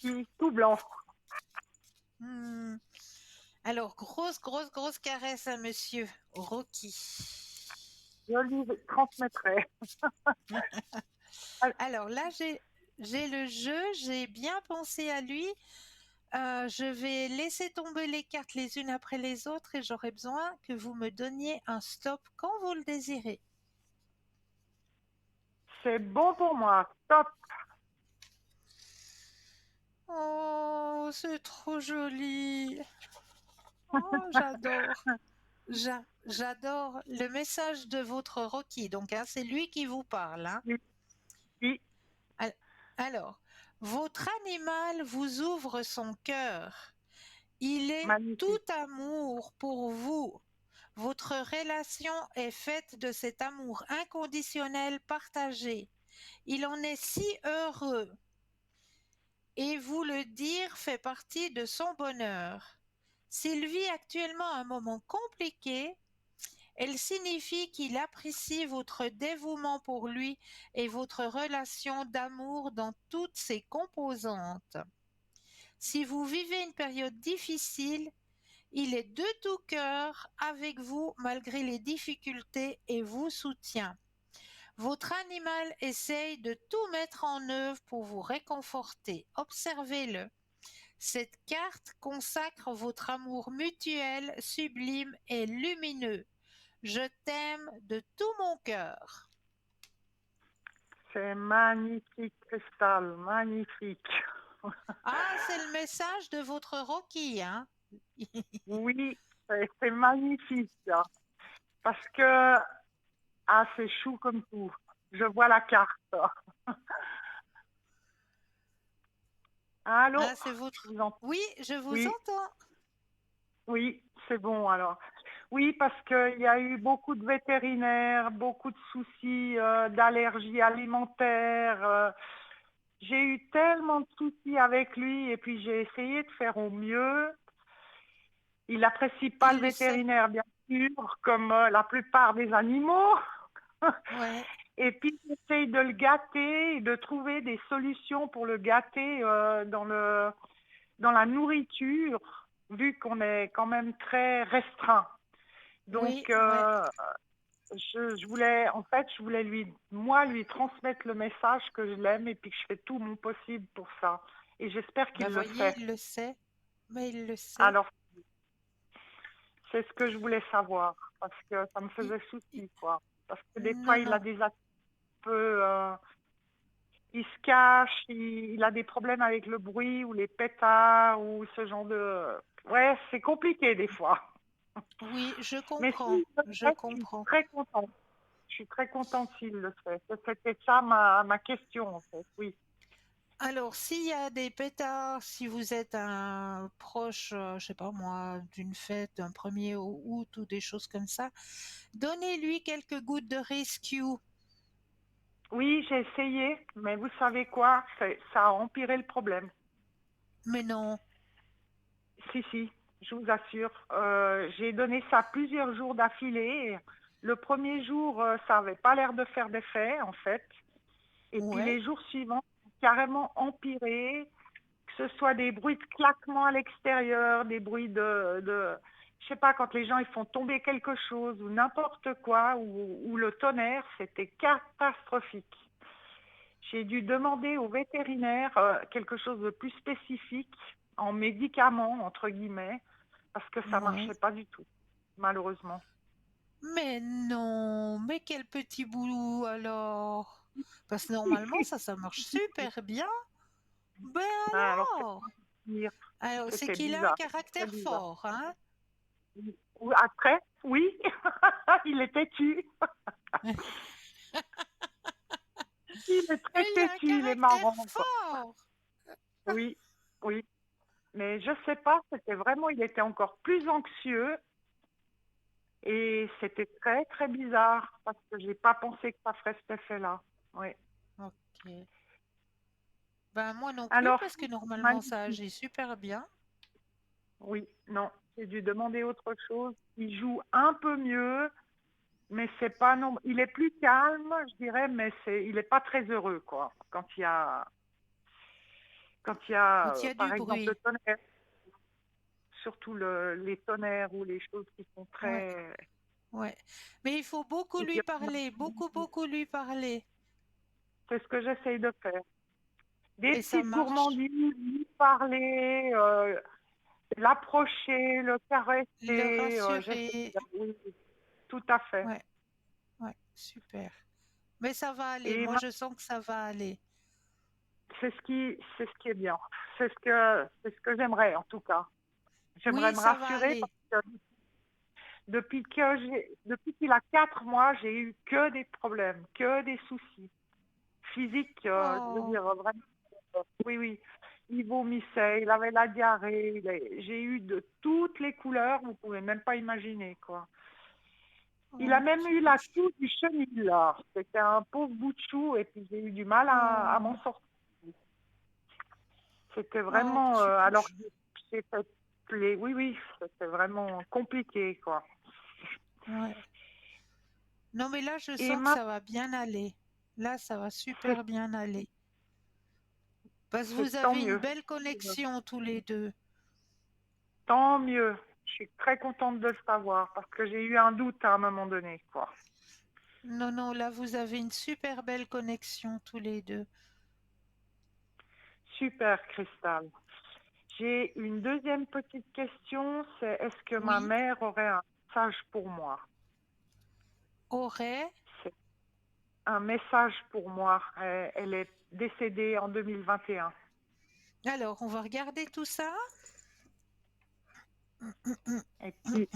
Il est tout blanc. Hmm. Alors, grosse caresse à monsieur Rocky. Je lui transmettrai. Alors là, j'ai le jeu, j'ai bien pensé à lui. Je vais laisser tomber les cartes les unes après les autres et j'aurai besoin que vous me donniez un stop quand vous le désirez. C'est bon pour moi. Top. Oh, c'est trop joli. Oh, j'adore. J'adore le message de votre Rocky. Donc, hein, c'est lui qui vous parle. Hein. Oui, oui, Al- Alors, votre animal vous ouvre son cœur. Il est tout magnifique. amour pour vous. Votre relation est faite de cet amour inconditionnel partagé. Il en est si heureux. Et vous le dire fait partie de son bonheur. S'il vit actuellement un moment compliqué, elle signifie qu'il apprécie votre dévouement pour lui et votre relation d'amour dans toutes ses composantes. Si vous vivez une période difficile, il est de tout cœur avec vous malgré les difficultés et vous soutient. Votre animal essaye de tout mettre en œuvre pour vous réconforter. Observez-le. Cette carte consacre votre amour mutuel, sublime et lumineux. Je t'aime de tout mon cœur. C'est magnifique, Cristal, magnifique. Ah, c'est le message de votre Rocky, hein? Oui, c'est magnifique. Hein. Parce que, ah, c'est chou comme tout. Je vois la carte. Allô? Ah, c'est Je votre. vous entends. Oui, je vous Oui, entends. oui, c'est bon alors. Oui, parce qu'il y a eu beaucoup de vétérinaires, beaucoup de soucis d'allergies alimentaires. J'ai eu tellement de soucis avec lui et puis j'ai essayé de faire au mieux. Il n'apprécie pas le Il le sait. vétérinaire, bien sûr, comme la plupart des animaux. Ouais. Et puis j'essaye de le gâter et de trouver des solutions pour le gâter dans la nourriture, vu qu'on est quand même très restreint. Oui, Donc, ouais. je voulais lui transmettre le message que je l'aime et puis que je fais tout mon possible pour ça. Et j'espère Bah, qu'il le voyez, fait. il le sait. Mais il le sait. Alors, C'est ce que je voulais savoir, parce que ça me Il- faisait il- souci, quoi. Parce que des fois, Non, il a non. des actes un peu... il se cache, il a des problèmes avec le bruit ou les pétards ou ce genre de... Ouais, c'est compliqué des fois. Oui, je Mais comprends. si, je le Je fais, je suis comprends. très contente. Je suis très contente s'il le fait. C'était ça ma question, en fait, oui. Alors, s'il y a des pétards, si vous êtes un proche, je sais pas moi, d'une fête, d'un 1er août ou des choses comme ça, donnez-lui quelques gouttes de Rescue. Oui, j'ai essayé, mais vous savez quoi? Ça a empiré le problème. Mais non. Si, je vous assure. J'ai donné ça plusieurs jours d'affilée. Le premier jour, ça n'avait pas l'air de faire d'effet, en fait. Et puis Ouais. les jours suivants, carrément empiré, que ce soit des bruits de claquements à l'extérieur, des bruits je sais pas, quand les gens ils font tomber quelque chose ou n'importe quoi, ou le tonnerre, c'était catastrophique. J'ai dû demander au vétérinaire quelque chose de plus spécifique, en médicaments, entre guillemets, parce que ça Ouais. marchait pas du tout, malheureusement. Mais non. Mais quel petit boulot alors. Parce que normalement, ça marche super bien. Ben Ah, alors, alors. dire, Alors, c'est c'était qu'il a un bizarre, très caractère bizarre. fort, hein. Après, oui, il est têtu. Il est très Il a un têtu, il est caractère marrant, quoi. fort. Oui, oui. Mais je sais pas, c'était vraiment, il était encore plus anxieux et c'était très, très bizarre parce que j'ai pas pensé que ça ferait cet effet-là. Oui. Ok. Ben moi non plus, Alors, parce que normalement ça magnifique. agit super bien. Oui, non, j'ai dû demander autre chose. Il joue un peu mieux, mais c'est pas non. Il est plus calme, je dirais, mais il est pas très heureux, quoi. Quand il y a Par du exemple, le bruit. tonnerre, surtout les tonnerres ou les choses qui sont Ouais, très... ouais. Mais il faut beaucoup lui parler, beaucoup, beaucoup lui parler. C'est ce que j'essaye de faire. Des Et ça petites marche. gourmandises, lui parler, l'approcher, le caresser, Le j'essaie rassurer. oui, tout à fait. Ouais, ouais, super. Mais ça va aller. Et Moi, je sens que ça va aller. c'est ce qui est bien. C'est ce que j'aimerais en tout cas. J'aimerais Oui, me ça va rassurer aller. parce que depuis qu'il a 4 mois, j'ai eu que des problèmes, que des soucis physiques. Je veux Oh, dire vraiment. Oui, oui. Il vomissait, il avait la diarrhée. J'ai eu de toutes les couleurs, vous pouvez même pas imaginer quoi. Il a oh, même petit eu bout la de chou. toux du chenil là. C'était un pauvre bout de chou et puis j'ai eu du mal à m'en Oh, sortir. C'était oh, vraiment, petit bout de alors chou. j'ai fait oui, oui, c'était vraiment compliqué quoi. Ouais. Non, mais là, je Et sens que maintenant, ça va bien aller. Là, ça va c'est super bien aller. Parce que vous c'est tant avez une mieux. belle connexion tous les deux. Tant mieux. Je suis très contente de le savoir parce que j'ai eu un doute à un moment donné, quoi. Non, non, là, vous avez une super belle connexion tous les deux. Super, Cristal. J'ai une deuxième petite question, c'est est-ce que ma Oui, mère aurait un message pour moi? aurait. C'est un message pour moi. Elle est décédée en 2021. Alors, on va regarder tout ça. Et puis,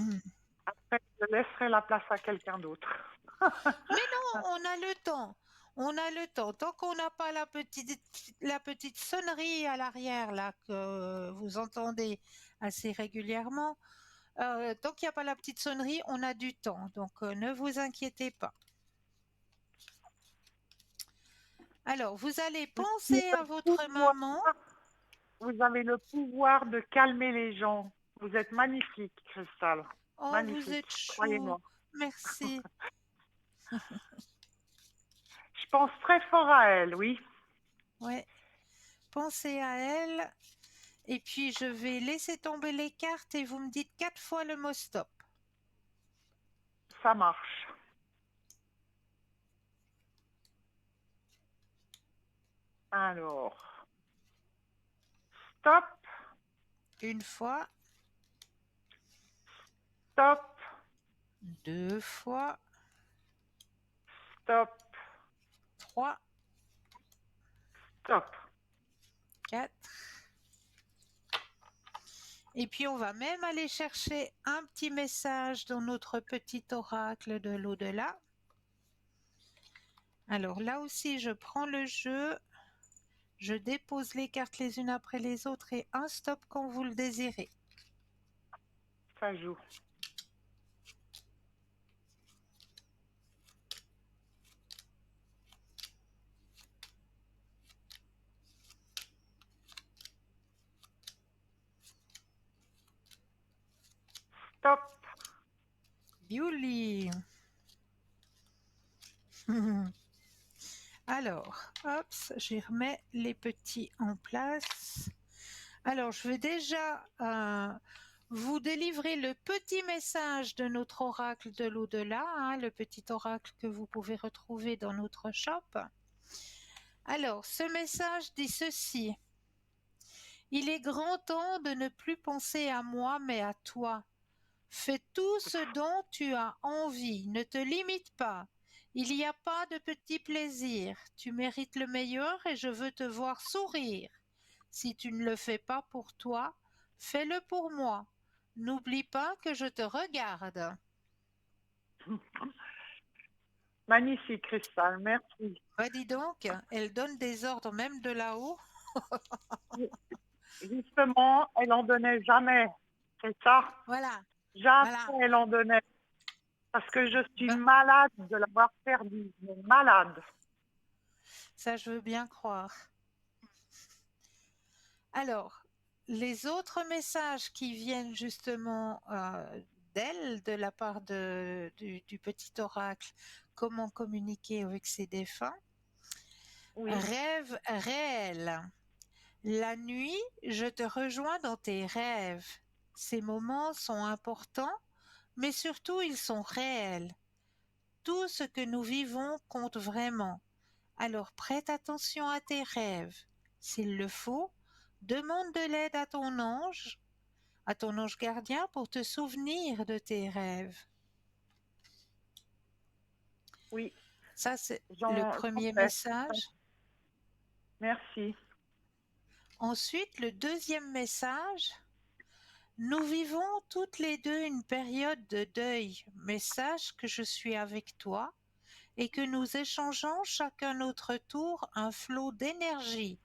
après, je laisserai la place à quelqu'un d'autre. Mais non, on a le temps. On a le temps. Tant qu'on n'a pas la petite sonnerie à l'arrière, là, que vous entendez assez régulièrement, tant qu'il n'y a pas la petite sonnerie, on a du temps. Donc, ne vous inquiétez pas. Alors, vous allez Vous penser avez à le votre pouvoir, maman. vous avez le pouvoir de calmer les gens. Vous êtes magnifique, Cristal. Oh, vous Magnifique, êtes chou. croyez-moi. Merci. Je pense très fort à elle, oui. Ouais. Pensez à elle. Et puis, je vais laisser tomber les cartes et vous me dites 4 fois le mot stop. Ça marche. Alors, stop, Une fois. Stop, 2 fois, stop, 3, stop. 4. Et puis on va même aller chercher un petit message dans notre petit oracle de l'au-delà. Alors là aussi, je prends le jeu, je dépose les cartes les unes après les autres et un stop quand vous le désirez. Ça joue. Stop. Yuli. Alors, hop, j'y remets les petits en place. Alors, je vais déjà vous délivrer le petit message de notre oracle de l'au-delà, hein, le petit oracle que vous pouvez retrouver dans notre shop. Alors, ce message dit ceci. Il est grand temps de ne plus penser à moi, mais à toi. Fais tout ce dont tu as envie, ne te limite pas. Il n'y a pas de petits plaisirs. Tu mérites le meilleur et je veux te voir sourire. Si tu ne le fais pas pour toi, fais-le pour moi. N'oublie pas que je te regarde. Magnifique, Cristal, merci. Bah dis donc, elle donne des ordres même de là-haut. Justement, elle en donnait jamais. C'est ça? Voilà, Jamais voilà. elle en donnait. Parce que je suis Bah, malade de l'avoir perdue. Mais malade. ça, je veux bien croire. Alors, les autres messages qui viennent justement d'elle, de la part du petit oracle, comment communiquer avec ses défunts. Oui. Rêve réel. La nuit, je te rejoins dans tes rêves. Ces moments sont importants, mais surtout ils sont réels. Tout ce que nous vivons compte vraiment. Alors prête attention à tes rêves. S'il le faut, demande de l'aide à ton ange gardien pour te souvenir de tes rêves. Oui. Ça, c'est le J'en premier fais. message. Merci. Ensuite, le deuxième message. Nous vivons toutes les deux une période de deuil, mais sache que je suis avec toi et que nous échangeons chacun notre tour un flot d'énergie.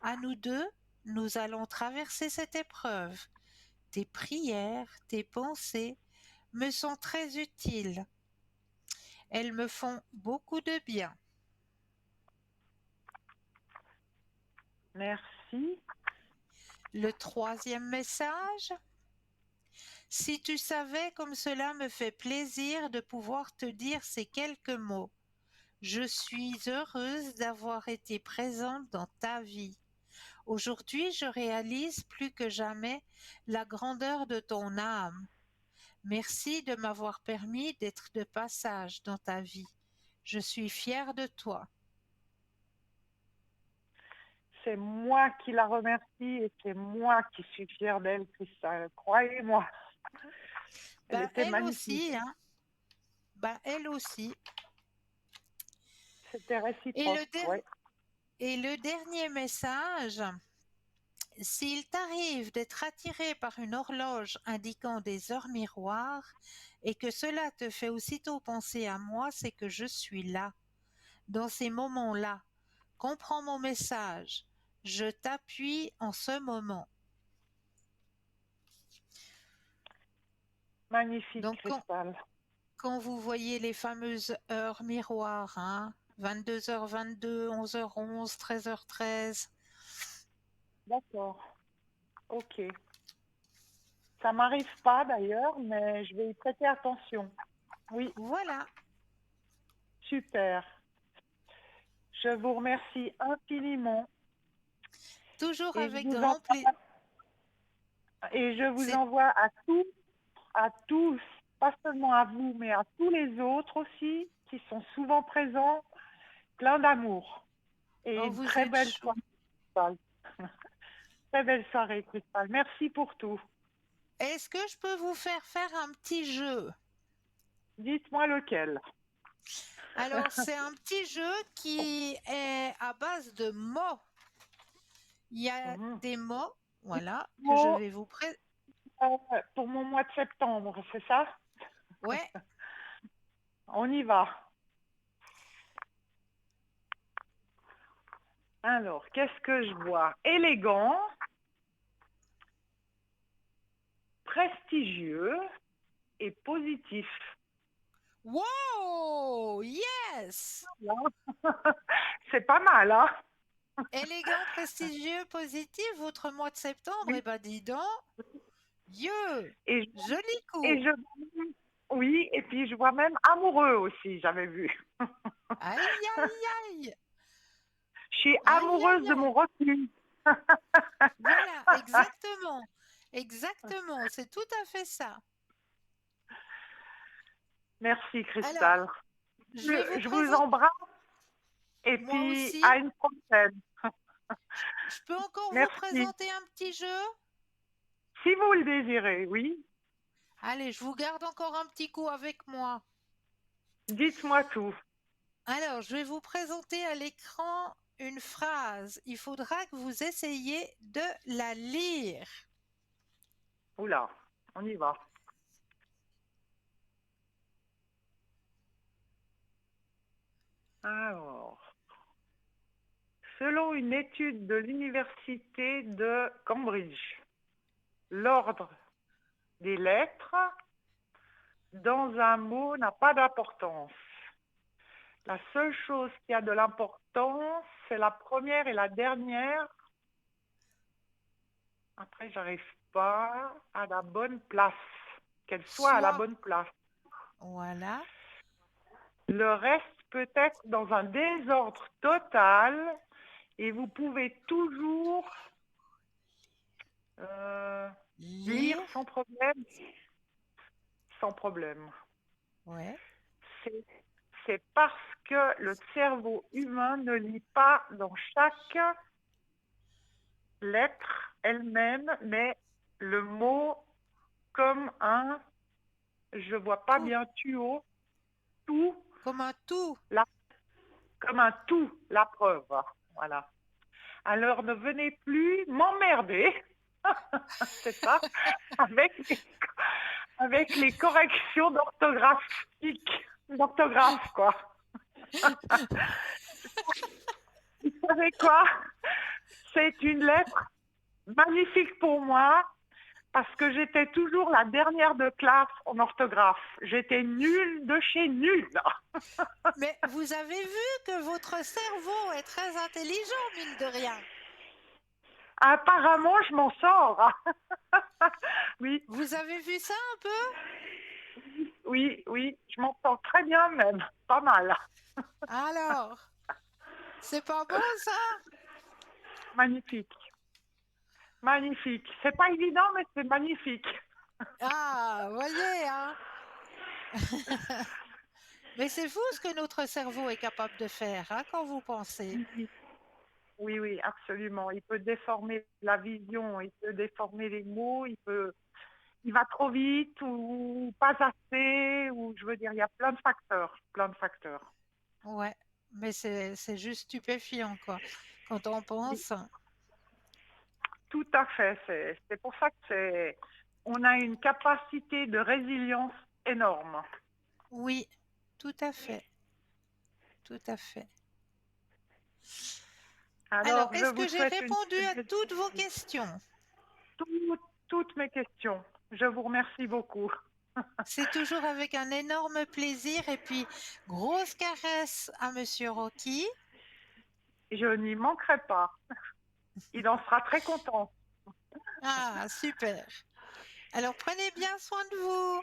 À nous deux, nous allons traverser cette épreuve. Tes prières, tes pensées me sont très utiles. Elles me font beaucoup de bien. Merci. Le troisième message. Si tu savais comme cela me fait plaisir de pouvoir te dire ces quelques mots. Je suis heureuse d'avoir été présente dans ta vie. Aujourd'hui, je réalise plus que jamais la grandeur de ton âme. Merci de m'avoir permis d'être de passage dans ta vie. Je suis fière de toi. C'est moi qui la remercie et c'est moi qui suis fière d'elle, Cristal. Croyez-moi. Elle était Elle magnifique. aussi, hein. Elle aussi. C'était Et réciproque. Ouais. et le dernier message, s'il t'arrive d'être attiré par une horloge indiquant des heures miroirs et que cela te fait aussitôt penser à moi, c'est que je suis là. Dans ces moments-là, comprends mon message. Je t'appuie en ce moment. Magnifique, Donc, Cristal. quand vous voyez les fameuses heures miroirs, hein, 22h22, 11h11, 13h13. D'accord. Ok. Ça m'arrive pas d'ailleurs, mais je vais y prêter attention. Oui, Voilà. super. Je vous remercie infiniment Toujours et je avec vous grand plaisir. envoie à tous, pas seulement à vous, mais à tous les autres aussi, qui sont souvent présents, plein d'amour. Et Oh, une vous très êtes belle chou. soirée, Cristal. Très belle soirée, Cristal. Merci pour tout. Et est-ce que je peux vous faire un petit jeu? Dites-moi lequel. Alors, c'est un petit jeu qui est à base de mots. Il y a Mhm. des mots, voilà, que je Bon, vais vous présenter. pour mon mois de septembre, c'est ça? Ouais, On y va. Alors, qu'est-ce que je vois? Élégant, prestigieux et positif. wow, yes! C'est pas mal, hein? Élégant, prestigieux, positif, votre mois de septembre, eh Oui. ben dis donc, Dieu, Et je, joli et coup. je, oui, et puis je vois même amoureux aussi, j'avais vu. Aïe, aïe, aïe, Je suis aïe, amoureuse aïe, de aïe. mon refus. Voilà, exactement, exactement, c'est tout à fait ça. Merci, Alors, Cristal. je vais vous Je vous présenter, embrasse et moi puis aussi, à une prochaine. je peux encore vous Merci. présenter un petit jeu? Si vous le désirez, oui, Allez, je vous garde encore un petit coup avec moi. dites-moi tout. Alors, je vais vous présenter à l'écran une phrase. Il faudra que vous essayiez de la lire. Oula, on y va. Alors, selon une étude de l'université de Cambridge, l'ordre des lettres dans un mot n'a pas d'importance. La seule chose qui a de l'importance, c'est la première et la dernière. Après, j'arrive pas à la bonne place. Qu'elle soit à la Soit, bonne place. voilà, Le reste peut être dans un désordre total et vous pouvez toujours euh, lire lire, sans problème. Sans problème. ouais, C'est c'est parce que le cerveau humain ne lit pas dans chaque lettre elle-même, mais le mot comme un, je vois pas tout, bien tuyau, tout, comme un tout. la, comme un tout, la preuve. Voilà. Alors ne venez plus m'emmerder, c'est ça, avec avec les corrections d'orthographe, quoi. Vous savez quoi? C'est une lettre magnifique pour moi parce que j'étais toujours la dernière de classe en orthographe. J'étais nulle de chez nulle. Mais vous avez vu que votre cerveau est très intelligent, mine de rien. Apparemment, je m'en sors. Oui, Vous avez vu ça un peu? oui, oui, je m'en sors très bien même. Pas mal. Alors, c'est pas bon ça? Magnifique. Magnifique. C'est pas évident, mais c'est magnifique. Ah, voyez, hein? Mais c'est fou ce que notre cerveau est capable de faire, hein, quand vous pensez. Oui, oui, absolument. Il peut déformer la vision, il peut déformer les mots, il va trop vite ou pas assez, ou je veux dire, il y a plein de facteurs, plein de facteurs. Ouais, mais c'est juste stupéfiant, quoi, quand on Oui, pense. tout à fait. C'est pour ça que on a une capacité de résilience énorme. Oui, tout à fait, tout à fait. Alors, Alors, je est-ce vous que j'ai souhaite répondu à toutes vos questions? toutes mes questions. Je vous remercie beaucoup. C'est toujours avec un énorme plaisir et puis grosse caresse à Monsieur Rocky. Je n'y manquerai pas. Il en sera très content. Ah, super. Alors, prenez bien soin de vous.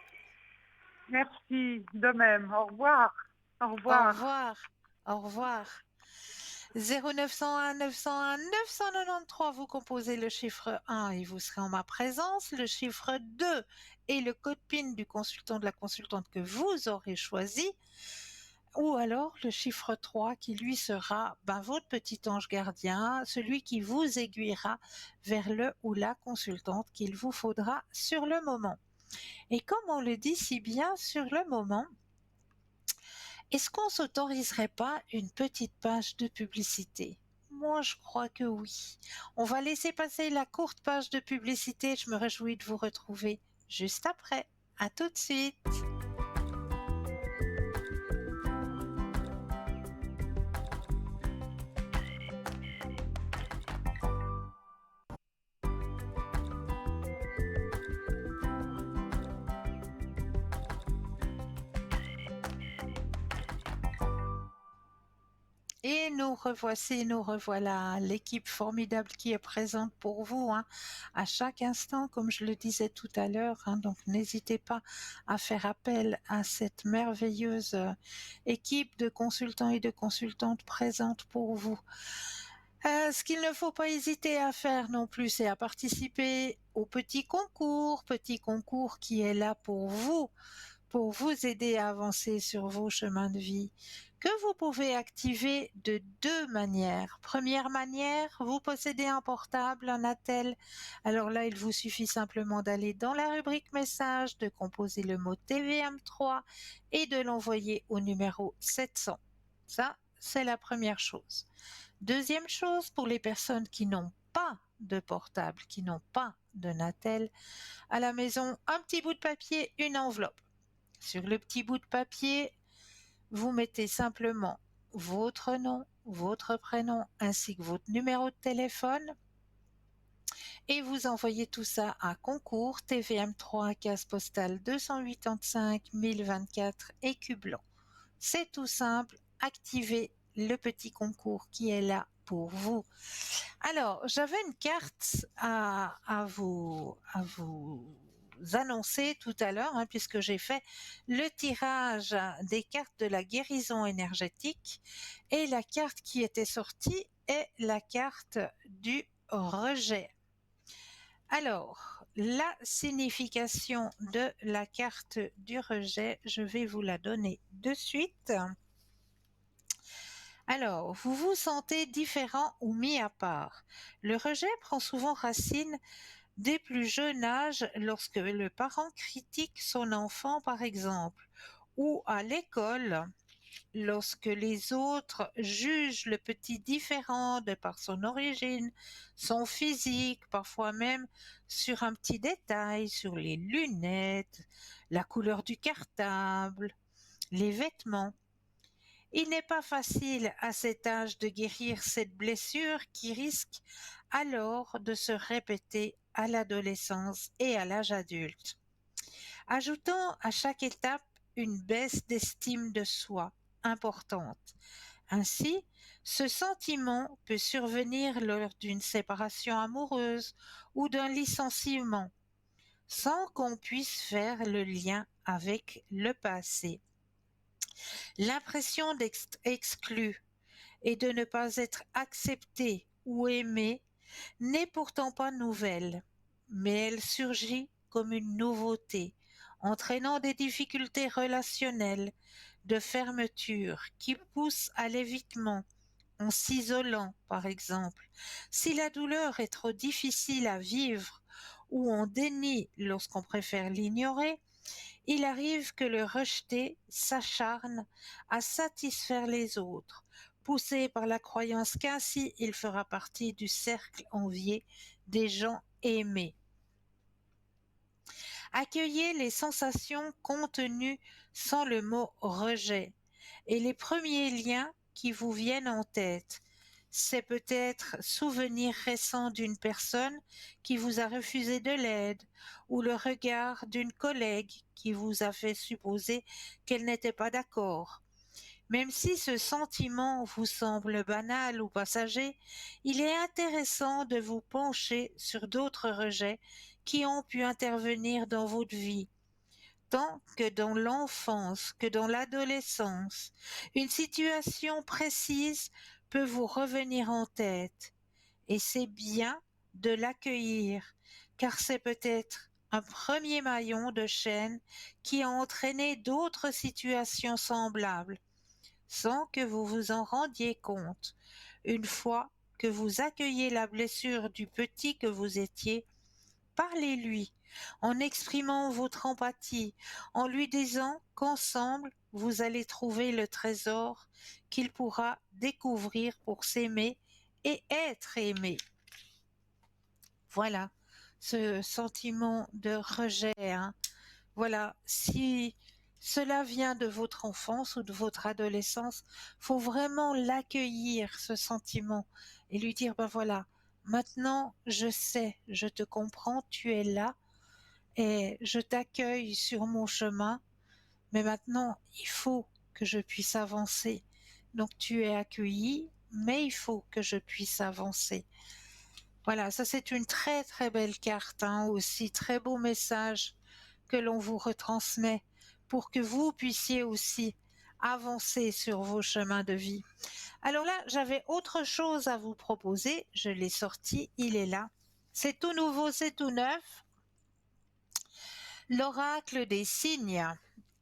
Merci, de même. Au revoir. Au Au revoir. revoir. Au revoir. 0901 901 993, vous composez le chiffre 1 et vous serez en ma présence. Le chiffre 2 et le code PIN du consultant de la consultante que vous aurez choisi. Ou alors le chiffre 3 qui lui sera votre petit ange gardien, celui qui vous aiguillera vers le ou la consultante qu'il vous faudra sur le moment. Et comme on le dit si bien sur le moment, est-ce qu'on s'autoriserait pas une petite page de publicité? Moi, je crois que oui. On va laisser passer la courte page de publicité. Je me réjouis de vous retrouver juste après. À tout de suite. Et nous revoici, nous revoilà, l'équipe formidable qui est présente pour vous, hein, à chaque instant, comme je le disais tout à l'heure, hein, donc n'hésitez pas à faire appel à cette merveilleuse équipe de consultants et de consultantes présentes pour vous. Ce qu'il ne faut pas hésiter à faire non plus, c'est à participer au petit concours qui est là pour vous aider à avancer sur vos chemins de vie, que vous pouvez activer de deux manières. Première manière, vous possédez un portable, un attel. Alors là, il vous suffit simplement d'aller dans la rubrique message, de composer le mot TVM3 et de l'envoyer au numéro 700. Ça, c'est la première chose. Deuxième chose, pour les personnes qui n'ont pas de portable, qui n'ont pas de Natel, à la maison, un petit bout de papier, une enveloppe. Sur le petit bout de papier, vous mettez simplement votre nom, votre prénom ainsi que votre numéro de téléphone et vous envoyez tout ça à concours TVM3 case postale 285 1024 Écu Blanc. C'est tout simple, activez le petit concours qui est là pour vous. Alors, j'avais une carte à vous annoncer tout à l'heure, hein, puisque j'ai fait le tirage des cartes de la guérison énergétique et la carte qui était sortie est la carte du rejet. Alors, la signification de la carte du rejet, je vais vous la donner de suite. Alors, vous vous sentez différent ou mis à part. Le rejet prend souvent racine dès plus jeune âge lorsque le parent critique son enfant, par exemple, ou à l'école, lorsque les autres jugent le petit différent de par son origine, son physique, parfois même sur un petit détail, sur les lunettes, la couleur du cartable, les vêtements. Il n'est pas facile à cet âge de guérir cette blessure qui risque alors de se répéter à l'adolescence et à l'âge adulte. Ajoutons à chaque étape une baisse d'estime de soi importante. Ainsi, ce sentiment peut survenir lors d'une séparation amoureuse ou d'un licenciement, sans qu'on puisse faire le lien avec le passé. L'impression d'être exclu et de ne pas être accepté ou aimé n'est pourtant pas nouvelle, mais elle surgit comme une nouveauté, entraînant des difficultés relationnelles, de fermeture qui poussent à l'évitement, en s'isolant par exemple. Si la douleur est trop difficile à vivre ou on dénie lorsqu'on préfère l'ignorer, il arrive que le rejeté s'acharne à satisfaire les autres, poussé par la croyance qu'ainsi il fera partie du cercle envié des gens aimés. Accueillez les sensations contenues sans le mot rejet et les premiers liens qui vous viennent en tête. C'est peut-être souvenir récent d'une personne qui vous a refusé de l'aide ou le regard d'une collègue qui vous a fait supposer qu'elle n'était pas d'accord. Même si ce sentiment vous semble banal ou passager, il est intéressant de vous pencher sur d'autres rejets qui ont pu intervenir dans votre vie, tant que dans l'enfance que dans l'adolescence. Une situation précise peut vous revenir en tête, et c'est bien de l'accueillir, car c'est peut-être un premier maillon de chaîne qui a entraîné d'autres situations semblables. sans que vous vous en rendiez compte. Une fois que vous accueillez la blessure du petit que vous étiez, parlez-lui en exprimant votre empathie, en lui disant qu'ensemble vous allez trouver le trésor qu'il pourra découvrir pour s'aimer et être aimé. Voilà, ce sentiment de rejet, hein. Voilà, si cela vient de votre enfance ou de votre adolescence, faut vraiment l'accueillir, ce sentiment, et lui dire, ben voilà, maintenant je sais, je te comprends, tu es là, et je t'accueille sur mon chemin, mais maintenant il faut que je puisse avancer. Donc tu es accueilli, mais il faut que je puisse avancer. Voilà, ça c'est une très très belle carte, hein, aussi, très beau message que l'on vous retransmet pour que vous puissiez aussi avancer sur vos chemins de vie. Alors là, j'avais autre chose à vous proposer, je l'ai sorti, il est là. C'est tout nouveau, c'est tout neuf. L'oracle des signes.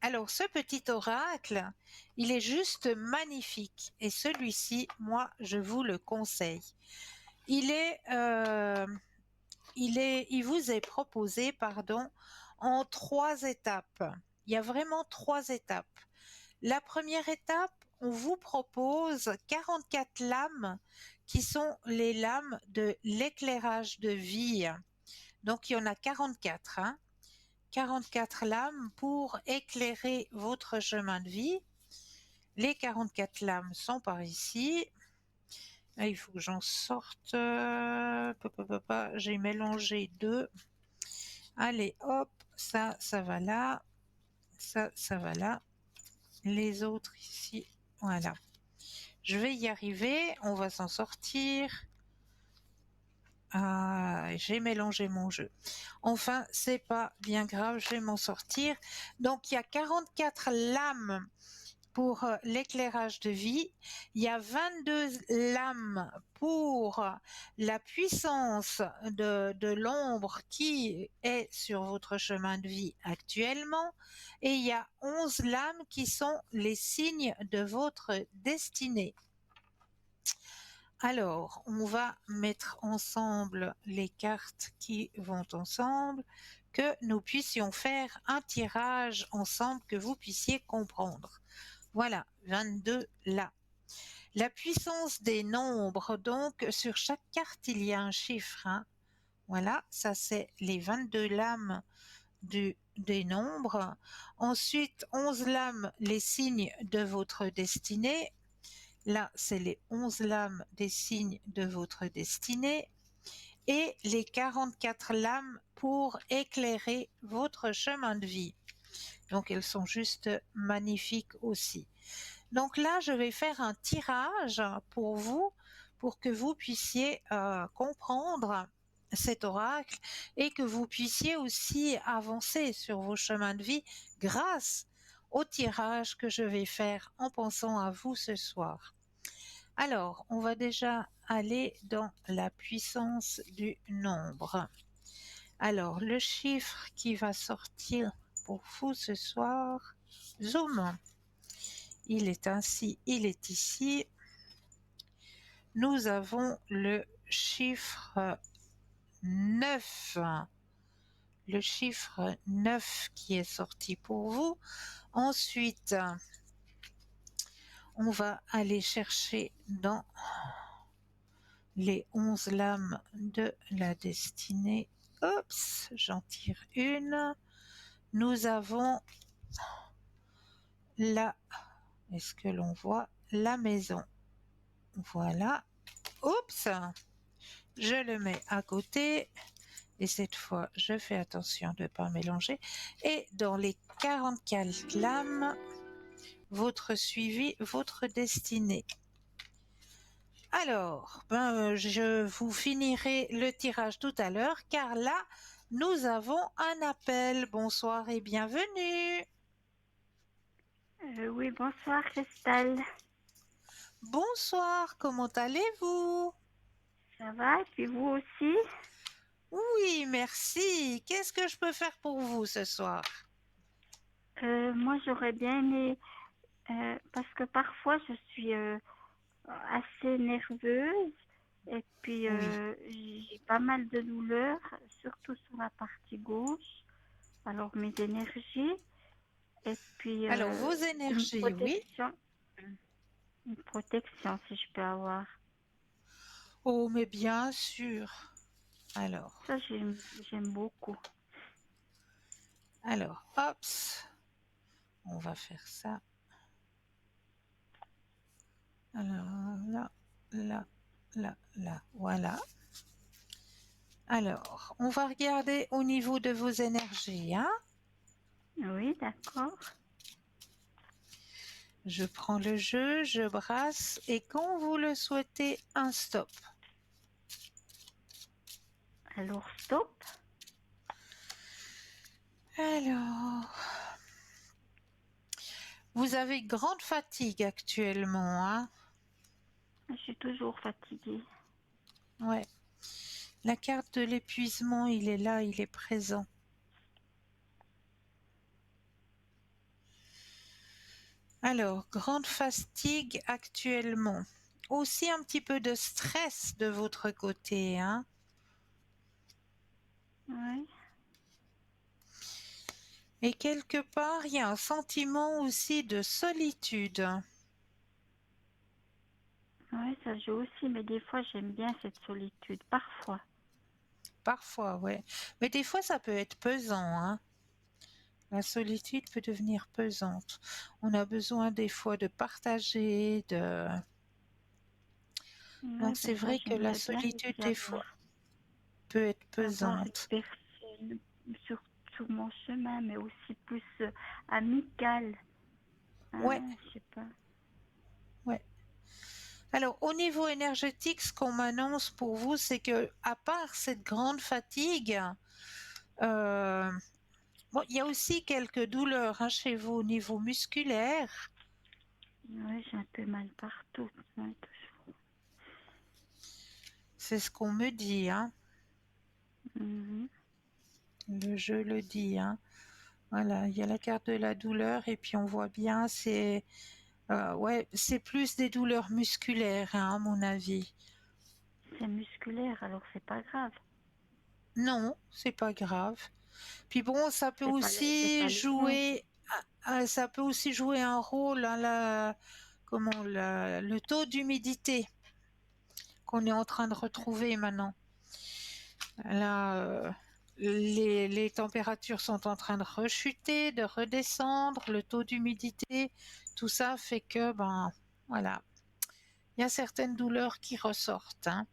Alors ce petit oracle, il est juste magnifique et celui-ci, moi, je vous le conseille. Il vous est proposé, pardon, en 3 étapes. Il y a vraiment 3 étapes. La première étape, on vous propose 44 lames qui sont les lames de l'éclairage de vie. Donc il y en a 44, hein. 44 lames pour éclairer votre chemin de vie. Les 44 lames sont par ici. Là, il faut que j'en sorte. J'ai mélangé 2. Allez, hop, ça va là. Ça va là. Les autres ici, voilà. Je vais y arriver, on va s'en sortir. Ah, j'ai mélangé mon jeu. Enfin, c'est pas bien grave, je vais m'en sortir. Donc, il y a 44 lames pour l'éclairage de vie. Il y a 22 lames pour la puissance de l'ombre qui est sur votre chemin de vie actuellement. Et il y a 11 lames qui sont les signes de votre destinée. Alors, on va mettre ensemble les cartes qui vont ensemble, que nous puissions faire un tirage ensemble, que vous puissiez comprendre. Voilà, 22 là. La puissance des nombres, donc sur chaque carte, il y a un chiffre, hein. Voilà, ça c'est les 22 lames des nombres. Ensuite, 11 lames, les signes de votre destinée. Là, c'est les 11 lames des signes de votre destinée. Et les 44 lames pour éclairer votre chemin de vie. Donc, elles sont juste magnifiques aussi. Donc là, je vais faire un tirage pour vous, pour que vous puissiez comprendre cet oracle et que vous puissiez aussi avancer sur vos chemins de vie grâce au tirage que je vais faire en pensant à vous ce soir. Alors, on va déjà aller dans la puissance du nombre. Alors, le chiffre qui va sortir pour vous ce soir, zoom. Il est ainsi, il est ici. Nous avons le chiffre 9. Le chiffre 9 qui est sorti pour vous. Ensuite, on va aller chercher dans les 11 lames de la destinée. Oups, j'en tire une. Nous avons la... Est-ce que l'on voit la maison? Voilà. Oups, je le mets à côté. Et cette fois, je fais attention de ne pas mélanger. Et dans les 44 lames, votre suivi, votre destinée. Alors, je vous finirai le tirage tout à l'heure, car là, nous avons un appel. Bonsoir et bienvenue. Oui, bonsoir Christelle. Bonsoir, comment allez-vous? Ça va, et puis vous aussi? Oui, merci. Qu'est-ce que je peux faire pour vous ce soir? Moi, j'aurais bien aimé Parce que parfois je suis assez nerveuse et puis Oui. j'ai pas mal de douleurs, surtout sur la partie gauche. Alors mes énergies et puis Alors, vos énergies, oui. une protection si je peux avoir. Oh, mais bien sûr. Alors, Ça j'aime beaucoup. hop, on va faire ça. Alors, là, voilà. Alors, on va regarder au niveau de vos énergies, hein. Oui, d'accord. Je prends le jeu, je brasse et quand vous le souhaitez, un stop. Alors stop. Alors, vous avez grande fatigue actuellement, hein. Je suis toujours fatiguée. Ouais. La carte de l'épuisement, il est là, il est présent. Alors, grande fatigue actuellement. Aussi un petit peu de stress de votre côté, hein. Oui, Et quelque part, il y a un sentiment aussi de solitude. oui, ça joue aussi, mais des fois j'aime bien cette solitude. Parfois. Parfois, ouais. Mais des fois, ça peut être pesant, hein. La solitude peut devenir pesante. On a besoin des fois de partager, de... Oui, Donc ben c'est ça vrai que la j'aimerais bien solitude, aussi des fois, avoir. peut être Avoir une pesante. personne sur mon chemin, mais aussi plus amicale. Ouais, Hein, je sais pas. ouais. Alors, au niveau énergétique, ce qu'on m'annonce pour vous, c'est que, à part cette grande fatigue, euh, bon, il y a aussi quelques douleurs, hein, chez vous au niveau musculaire. Oui, j'ai un peu mal partout. Ouais, toujours. C'est ce qu'on me dit, hein. Mhm. Le jeu le dit, hein. Voilà, il y a la carte de la douleur et puis on voit bien, ouais, c'est plus des douleurs musculaires, hein, à mon avis. C'est musculaire, alors c'est pas grave. Non, c'est pas grave. Puis bon, C'est pas les nerfs. ça peut aussi jouer un rôle, hein, le taux d'humidité qu'on est en train de retrouver maintenant. Là, les températures sont en train de rechuter, de redescendre, le taux d'humidité, tout ça fait que, ben, voilà, il y a certaines douleurs qui ressortent, hein.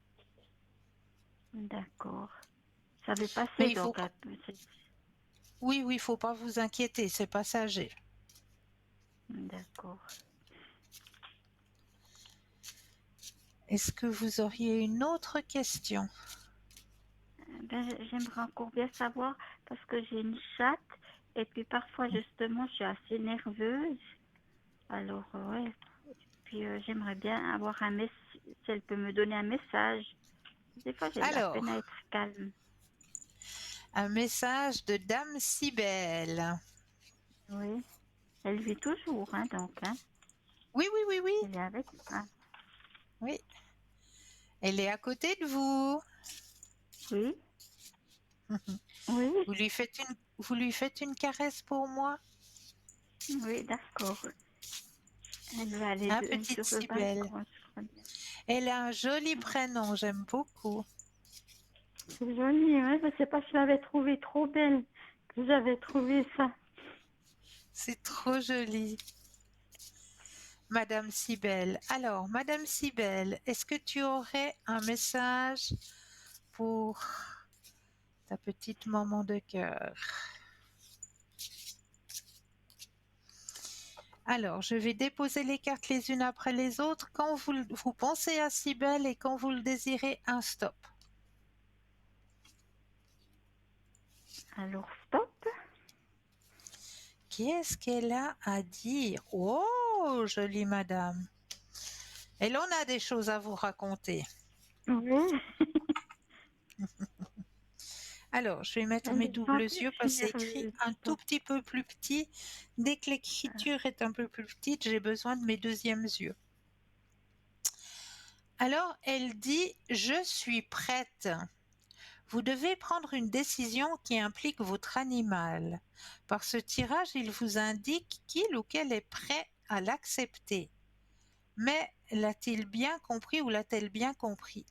D'accord. Ça veut Mais passer il faut, donc un peu. oui, oui, il faut pas vous inquiéter, c'est passager. D'accord. Est-ce que vous auriez une autre question? Ben, j'aimerais encore bien savoir parce que j'ai une chatte et puis parfois justement je suis assez nerveuse. Alors ouais. Puis j'aimerais bien avoir un message, si elle peut me donner un message. Des fois j'ai de la peine à Alors, être calme. un message de Dame Cybèle. Oui. Elle vit toujours, hein, donc, hein. Oui, oui, oui, oui, Elle est avec moi. oui. Elle est à côté de vous. Oui. Oui. Vous lui faites une caresse pour moi? Oui, d'accord. Elle va aller Hein, petite sur le Cybèle. balcon, je crois bien. Elle a un joli prénom, j'aime beaucoup. C'est joli, hein. Je sais pas si je l'avais trouvée trop belle. Que j'avais trouvé ça. C'est trop joli. Madame Cybèle. Alors, Madame Cybèle, est-ce que tu aurais un message pour ta petite maman de cœur? Alors, je vais déposer les cartes les unes après les autres. Quand vous pensez à Cybèle et quand vous le désirez, un stop. Alors, stop. Qu'est-ce qu'elle a à dire? Oh, jolie madame. Elle en a des choses à vous raconter. Oui. Alors, je vais mettre Elle mes est doubles gentille, yeux je parce suis que c'est écrit nerveuse. un tout petit peu plus petit. Dès que l'écriture est un peu plus petite, j'ai besoin de mes deuxièmes yeux. Alors, elle dit: je suis prête. Vous devez prendre une décision qui implique votre animal. Par ce tirage, il vous indique qu'il ou qu'elle est prêt à l'accepter. Mais l'a-t-il bien compris ou l'a-t-elle bien compris?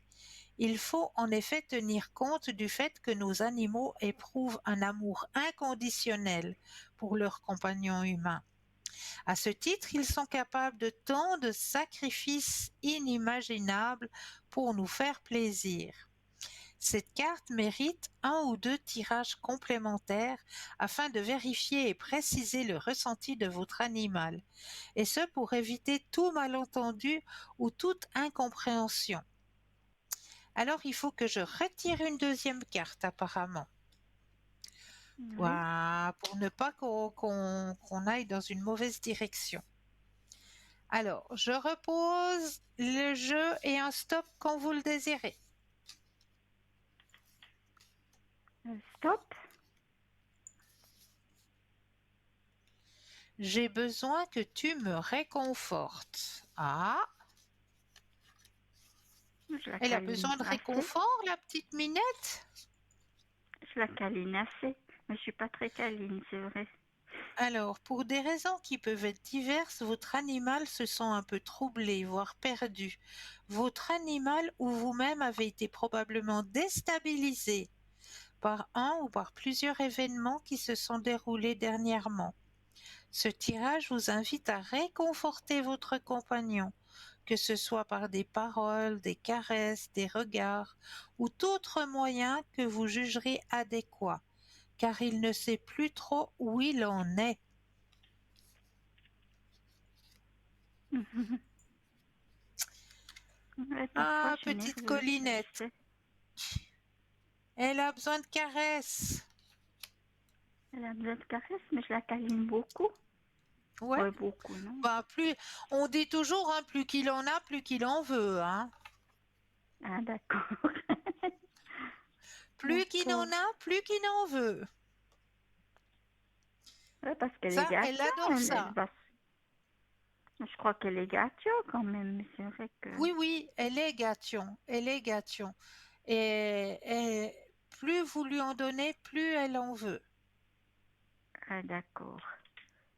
Il faut en effet tenir compte du fait que nos animaux éprouvent un amour inconditionnel pour leurs compagnons humains. À ce titre, ils sont capables de tant de sacrifices inimaginables pour nous faire plaisir. Cette carte mérite un ou deux tirages complémentaires afin de vérifier et préciser le ressenti de votre animal, et ce pour éviter tout malentendu ou toute incompréhension. Alors il faut que je retire une deuxième carte apparemment. Oui. Voilà, pour ne pas qu'on aille dans une mauvaise direction. Alors, je repose le jeu et un stop quand vous le désirez. Stop. J'ai besoin que tu me réconfortes. Ah, Je la elle a câline besoin de assez. réconfort, la petite Minette? Je la câline assez. Mais je suis pas très câline, c'est vrai. Alors, pour des raisons qui peuvent être diverses, votre animal se sent un peu troublé, voire perdu. Votre animal ou vous-même avez été probablement déstabilisé par un ou par plusieurs événements qui se sont déroulés dernièrement. Ce tirage vous invite à réconforter votre compagnon, que ce soit par des paroles, des caresses, des regards ou tout autre moyen que vous jugerez adéquat, car il ne sait plus trop où il en est. Ouais, parfois, Ah, je suis petite nerveuse, Collinette, je sais. elle a besoin de caresses. Elle a besoin de caresses, mais je la câline beaucoup. Ouais, Ouais, beaucoup, non? bah plus, on dit toujours, hein, plus qu'il en a, plus qu'il en veut, hein. Ah, d'accord. Plus qu'il en D'accord. a, plus qu'il en veut. Ouais, parce qu'elle est Ça, elle gâteau. adore ça. Je crois qu'elle est gâteau quand même, mais c'est vrai que... Oui, oui, elle est gâtion, elle est gâtion. Et plus vous lui en donnez, plus elle en veut. Ah, d'accord.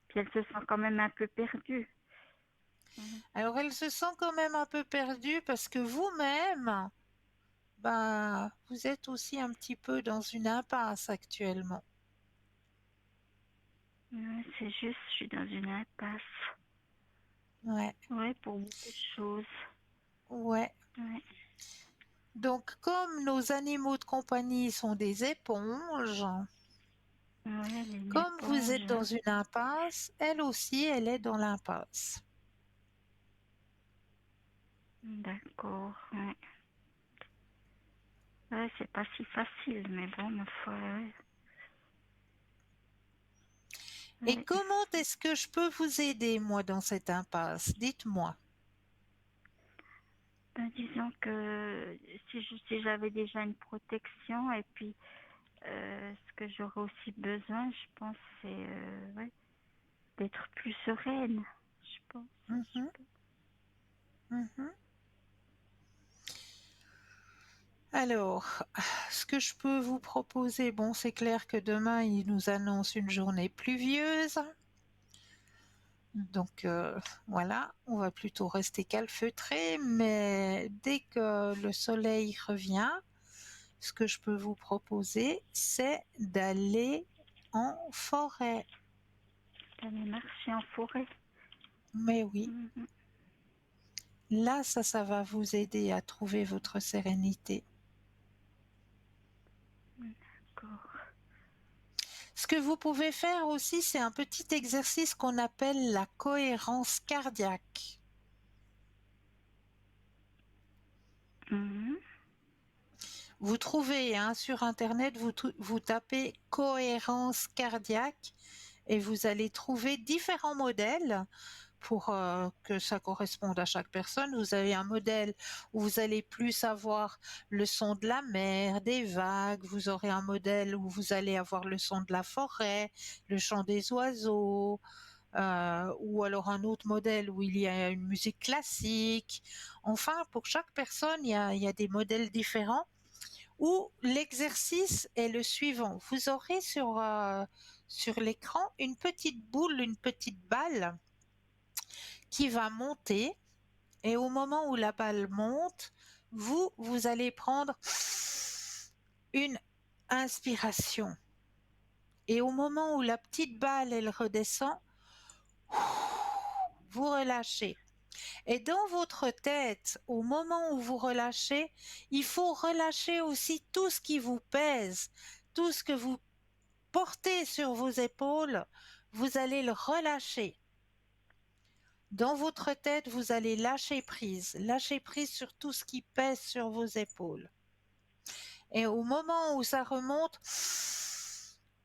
Puis elle se sent quand même un peu perdue. Mhm. Alors elle se sent quand même un peu perdue parce que vous-même, ben, vous êtes aussi un petit peu dans une impasse actuellement. Ouais, c'est juste, je suis dans une impasse. Ouais, Ouais, pour beaucoup de choses. ouais. Ouais, Donc comme nos animaux de compagnie sont des éponges, ouais, elle est une comme vous éponge. êtes dans une impasse, elle aussi, elle est dans l'impasse. D'accord, ouais. Ouais, c'est pas si facile, mais bon, ma foi, ouais. Et Ouais. comment est-ce que je peux vous aider, moi, dans cette impasse? Dites-moi. Ben, disons que si j'avais déjà une protection et puis ce que j'aurais aussi besoin, je pense, c'est ouais, d'être plus sereine, je pense. Mhm, mhm. Alors, ce que je peux vous proposer, bon, c'est clair que demain, il nous annonce une journée pluvieuse. Donc, voilà, on va plutôt rester calfeutré, mais dès que le soleil revient, ce que je peux vous proposer, c'est d'aller en forêt. D'aller marcher en forêt. Mais oui, Mhm. là, ça va vous aider à trouver votre sérénité. D'accord. Ce que vous pouvez faire aussi, c'est un petit exercice qu'on appelle la cohérence cardiaque. Mhm. Vous trouvez hein, sur Internet, vous tapez cohérence cardiaque et vous allez trouver différents modèles pour que ça corresponde à chaque personne. Vous avez un modèle où vous allez plus avoir le son de la mer, des vagues. Vous aurez un modèle où vous allez avoir le son de la forêt, le chant des oiseaux. Ou alors un autre modèle où il y a une musique classique. Enfin, pour chaque personne, il y a des modèles différents où l'exercice est le suivant. Vous aurez sur l'écran une petite boule, une petite balle qui va monter et au moment où la balle monte, vous allez prendre une inspiration. Et au moment où la petite balle, elle redescend, vous relâchez. Et dans votre tête, au moment où vous relâchez, il faut relâcher aussi tout ce qui vous pèse, tout ce que vous portez sur vos épaules, vous allez le relâcher. Dans votre tête, vous allez lâcher prise sur tout ce qui pèse sur vos épaules. Et au moment où ça remonte,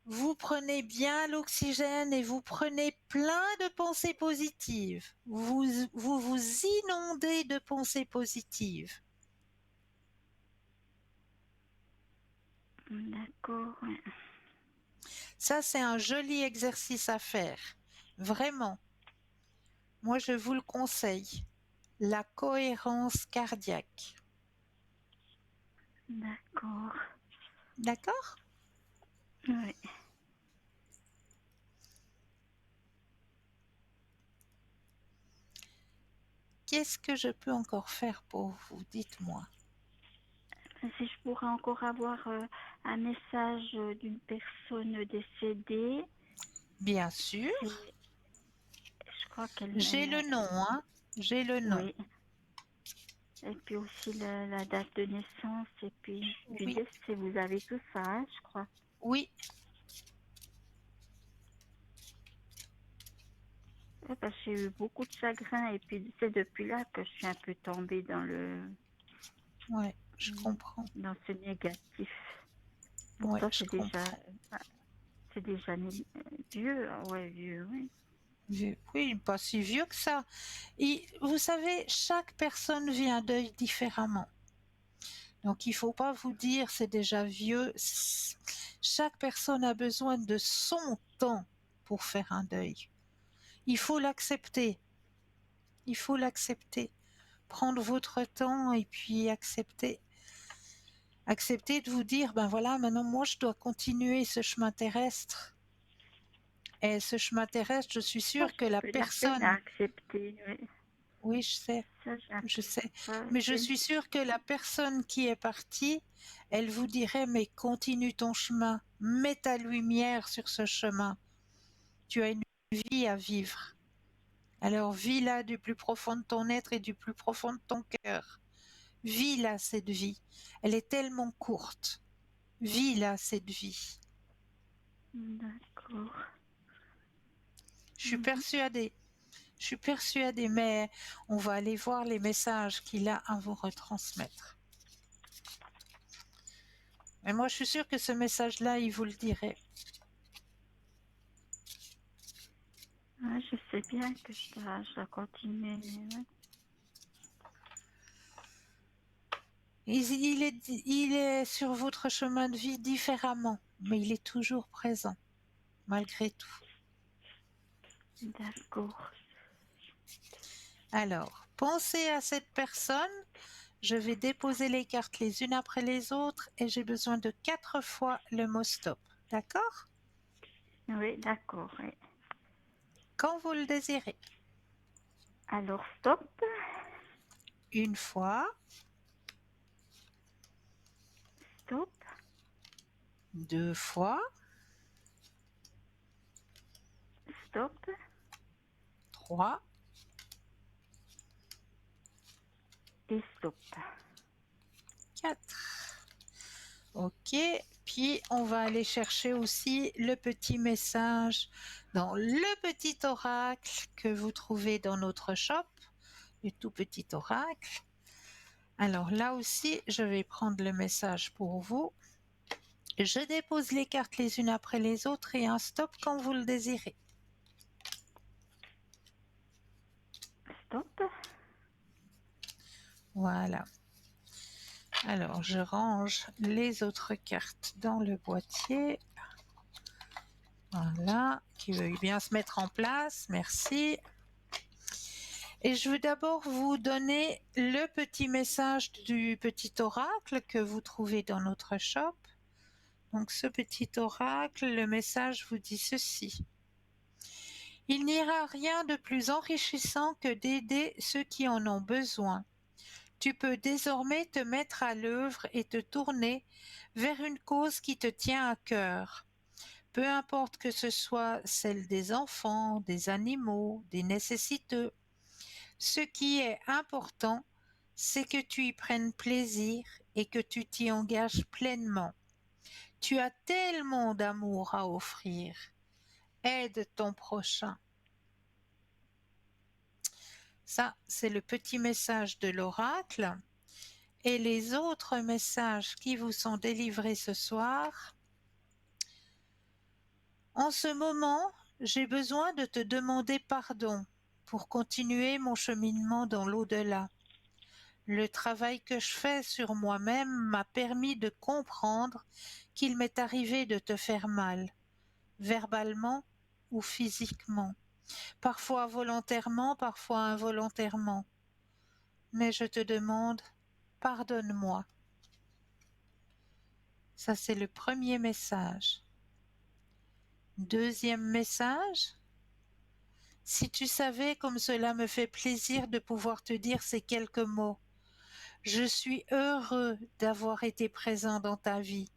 vous prenez bien l'oxygène et vous prenez plein de pensées positives. Vous inondez de pensées positives. D'accord. Ouais. Ça, c'est un joli exercice à faire. Vraiment. Moi, je vous le conseille. La cohérence cardiaque. D'accord. D'accord ? Oui. Qu'est-ce que je peux encore faire pour vous ? Dites-moi. Si je pourrais encore avoir un message d'une personne décédée, Bien sûr. Je crois qu'elle J'ai le nom, hein ? J'ai le nom. Oui. Et puis aussi la date de naissance et puis du Oui. décès. Vous avez tout ça, hein, je crois. Oui. Ouais, parce que j'ai eu beaucoup de chagrin et puis c'est depuis là que je suis un peu tombée Ouais, je comprends. dans ce négatif. Ouais, Pourtant, je comprends. c'est déjà vieux, ouais, vieux, oui. Oui, pas si vieux que ça. Et vous savez, chaque personne vit un deuil différemment. Donc, il ne faut pas vous dire c'est déjà vieux. Chaque personne a besoin de son temps pour faire un deuil. Il faut l'accepter. Il faut l'accepter. Prendre votre temps et puis accepter. Accepter de vous dire, ben voilà, maintenant moi je dois continuer ce chemin terrestre. Et ce chemin terrestre, je suis Ça, sûre que j'ai la un peu de la peine à personne... accepter, oui. Oui, je sais. Ça, j'ai un Je peu sais, de mais je peine. suis sûre que la personne qui est partie, elle vous dirait, mais continue ton chemin, mets ta lumière sur ce chemin. Tu as une vie à vivre. Alors vis-la du plus profond de ton être et du plus profond de ton cœur. Vis-la cette vie. Elle est tellement courte. Vis-la cette vie. D'accord. Je suis persuadée. Je suis persuadée, mais on va aller voir les messages qu'il a à vous retransmettre. Mais moi, je suis sûre que ce message-là, il vous le dirait. Ouais, je sais bien que je dois continuer, mais ouais. Il est sur votre chemin de vie différemment, mais il est toujours présent, malgré tout. D'accord. Alors, pensez à cette personne. Je vais déposer les cartes les unes après les autres et j'ai besoin de 4 fois le mot stop. D'accord ? Oui, d'accord. Oui. Quand vous le désirez. Alors, stop. Une fois, Stop. 2 fois, Stop. 3, Et stop. 4. Ok, puis on va aller chercher aussi le petit message dans le petit oracle que vous trouvez dans notre shop, le tout petit oracle. Alors là aussi, je vais prendre le message pour vous. Je dépose les cartes les unes après les autres et un stop quand vous le désirez. top. Voilà. Alors, je range les autres cartes dans le boîtier. Voilà, qui veuille bien se mettre en place, merci. Et je veux d'abord vous donner le petit message du petit oracle que vous trouvez dans notre shop. Donc ce petit oracle, le message vous dit ceci. Il n'y aura rien de plus enrichissant que d'aider ceux qui en ont besoin. Tu peux désormais te mettre à l'œuvre et te tourner vers une cause qui te tient à cœur. Peu importe que ce soit celle des enfants, des animaux, des nécessiteux. Ce qui est important, c'est que tu y prennes plaisir et que tu t'y engages pleinement. Tu as tellement d'amour à offrir. Aide ton prochain. Ça, c'est le petit message de l'oracle. Et les autres messages qui vous sont délivrés ce soir. En ce moment, j'ai besoin de te demander pardon pour continuer mon cheminement dans l'au-delà. Le travail que je fais sur moi-même m'a permis de comprendre qu'il m'est arrivé de te faire mal, verbalement ou physiquement, parfois volontairement, parfois involontairement. Mais je te demande, pardonne-moi. Ça, c'est le premier message. Deuxième message, si tu savais comme cela me fait plaisir de pouvoir te dire ces quelques mots. Je suis heureux d'avoir été présent dans ta vie.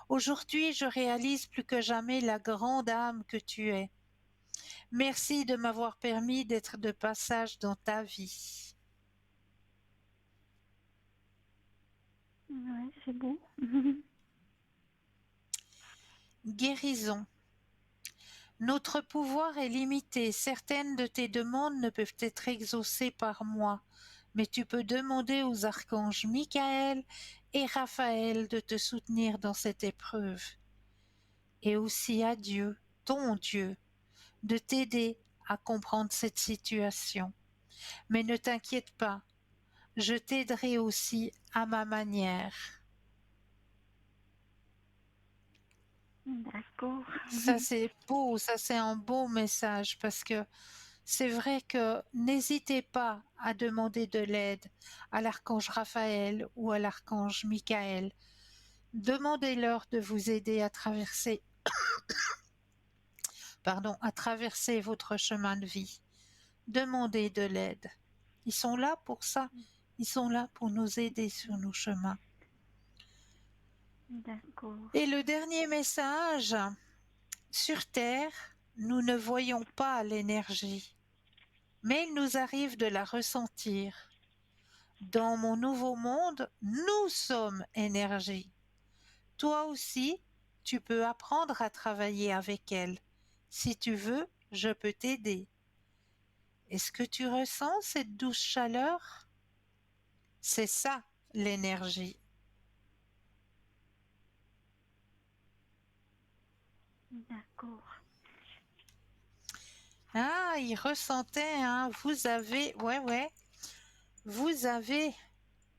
Aujourd'hui, je réalise plus que jamais la grande âme que tu es. Merci de m'avoir permis d'être de passage dans ta vie. Ouais, c'est beau. Guérison. Notre pouvoir est limité. Certaines de tes demandes ne peuvent être exaucées par moi, mais tu peux demander aux archanges Michael et Raphaël de te soutenir dans cette épreuve. Et aussi à Dieu, ton Dieu, de t'aider à comprendre cette situation. Mais ne t'inquiète pas, je t'aiderai aussi à ma manière. D'accord. Ça c'est beau, ça c'est un beau message parce que c'est vrai que n'hésitez pas à demander de l'aide à l'archange Raphaël ou à l'archange Michael. Demandez-leur de vous aider à traverser, à traverser votre chemin de vie. Demandez de l'aide. Ils sont là pour ça. Ils sont là pour nous aider sur nos chemins. D'accord. Et le dernier message, sur Terre, nous ne voyons pas l'énergie, mais il nous arrive de la ressentir. Dans mon nouveau monde, nous sommes énergie. Toi aussi, tu peux apprendre à travailler avec elle. Si tu veux, je peux t'aider. Est-ce que tu ressens cette douce chaleur? C'est ça, l'énergie. D'accord. Ah, il ressentait, hein, vous avez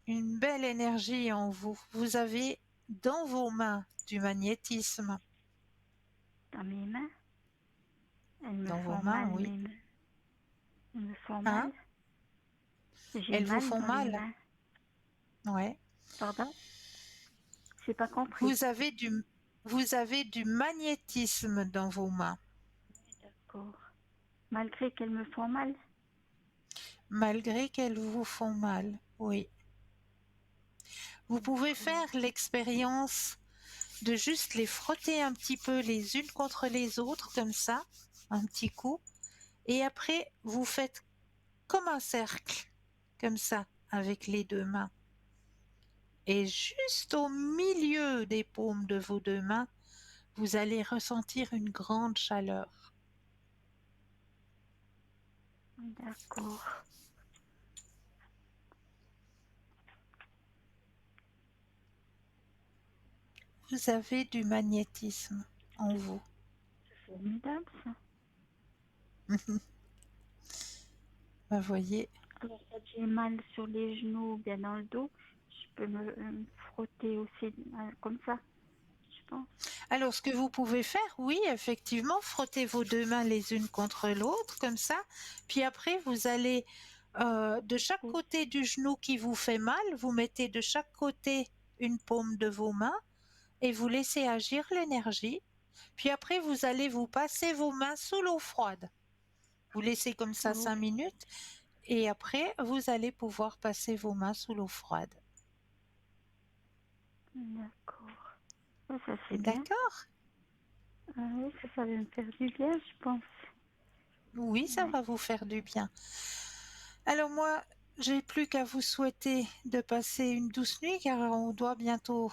une belle énergie en vous. Vous avez dans vos mains du magnétisme. Dans mes mains, elles me Dans vos font mains, mal, oui. mes mains. Elles me font Hein? mal. J'ai Elles vous mal font dans les mal? mains. Ouais. Pardon? J'ai pas compris. Vous avez du magnétisme dans vos mains, D'accord. Malgré qu'elles me font mal. malgré qu'elles vous font mal. Oui. Vous pouvez faire l'expérience de juste les frotter un petit peu les unes contre les autres, comme ça, un petit coup. Et après, vous faites comme un cercle, comme ça, avec les deux mains. Et juste au milieu des paumes de vos deux mains, vous allez ressentir une grande chaleur. D'accord. Vous avez du magnétisme en vous. C'est formidable ça. Vous voyez, que quand j'ai mal sur les genoux ou bien dans le dos, je peux me frotter aussi comme ça, je pense. Alors, ce que vous pouvez faire, oui, effectivement, frottez vos deux mains les unes contre l'autre, comme ça. Puis après, vous allez de chaque Oui, côté du genou qui vous fait mal, vous mettez de chaque côté une paume de vos mains et vous laissez agir l'énergie. Puis après, vous allez vous passer vos mains sous l'eau froide. Vous laissez comme ça oui, 5 minutes et après, vous allez pouvoir passer vos mains sous l'eau froide. d'accord. Oui, ça c'est bien. D'accord? Oui, ça va me faire du bien, je pense. Oui, ça Ouais. va vous faire du bien. Alors moi, j'ai plus qu'à vous souhaiter de passer une douce nuit car on doit bientôt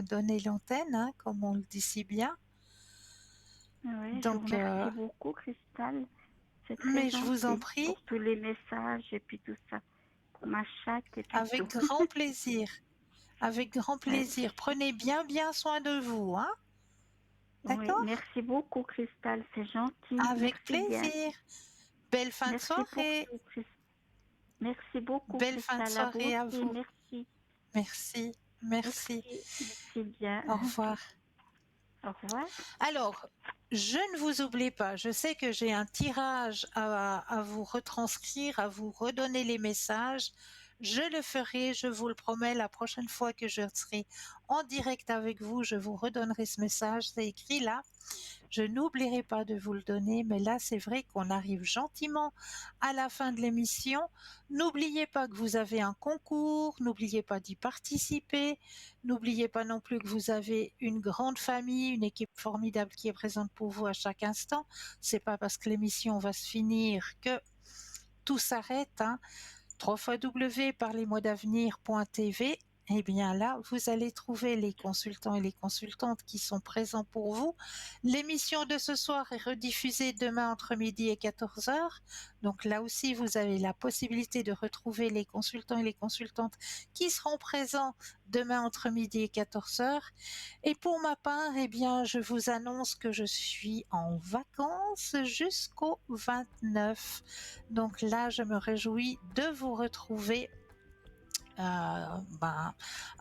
donner l'antenne, hein, comme on le dit si bien. Oui, je vous Donc, remercie beaucoup, Cristal. C'est très mais je vous en gentil prie, pour tous les messages et puis tout ça. Pour ma chatte et puis avec tout. grand plaisir. Avec grand Ouais, plaisir. Prenez bien soin de vous, hein? oui, D'accord? merci beaucoup, Cristal. C'est gentil. Avec Merci bien. plaisir. Belle fin de Merci pour soirée. tout, Cristal. Merci beaucoup, Belle fin de Cristal. À vous soirée à aussi. vous. Merci. Merci. Merci. Merci. Merci bien. Au revoir. Au revoir. Alors, je ne vous oublie pas. Je sais que j'ai un tirage à vous retranscrire, à vous redonner les messages. Je le ferai, je vous le promets, la prochaine fois que je serai en direct avec vous, je vous redonnerai ce message. C'est écrit là. Je n'oublierai pas de vous le donner, mais là, c'est vrai qu'on arrive gentiment à la fin de l'émission. N'oubliez pas que vous avez un concours, n'oubliez pas d'y participer, n'oubliez pas non plus que vous avez une grande famille, une équipe formidable qui est présente pour vous à chaque instant. C'est pas parce que l'émission va se finir que tout s'arrête, hein. www.parlez-moi-d'avenir.tv. Eh bien là, vous allez trouver les consultants et les consultantes qui sont présents pour vous. L'émission de ce soir est rediffusée demain entre midi et 14 heures. Donc là aussi, vous avez la possibilité de retrouver les consultants et les consultantes qui seront présents demain entre midi et 14 heures. Et pour ma part, eh bien, je vous annonce que je suis en vacances jusqu'au 29. Donc là, je me réjouis de vous retrouver à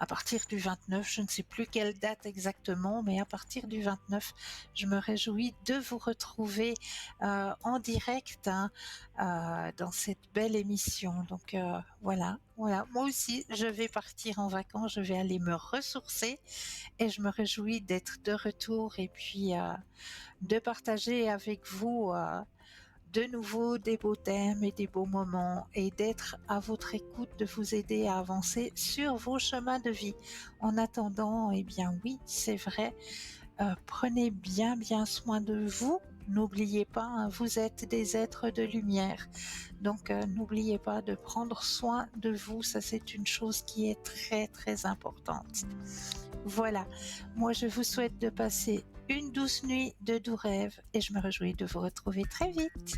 partir du 29, je ne sais plus quelle date exactement, mais à partir du 29, je me réjouis de vous retrouver en direct, hein, dans cette belle émission. Donc voilà. Moi aussi, je vais partir en vacances, je vais aller me ressourcer et je me réjouis d'être de retour et puis de partager avec vous de nouveau des beaux thèmes et des beaux moments et d'être à votre écoute, de vous aider à avancer sur vos chemins de vie. En attendant, eh bien oui, c'est vrai, prenez bien soin de vous. N'oubliez pas, hein, vous êtes des êtres de lumière. Donc n'oubliez pas de prendre soin de vous, ça c'est une chose qui est très importante. Voilà, moi je vous souhaite de passer une douce nuit de doux rêves et je me réjouis de vous retrouver très vite.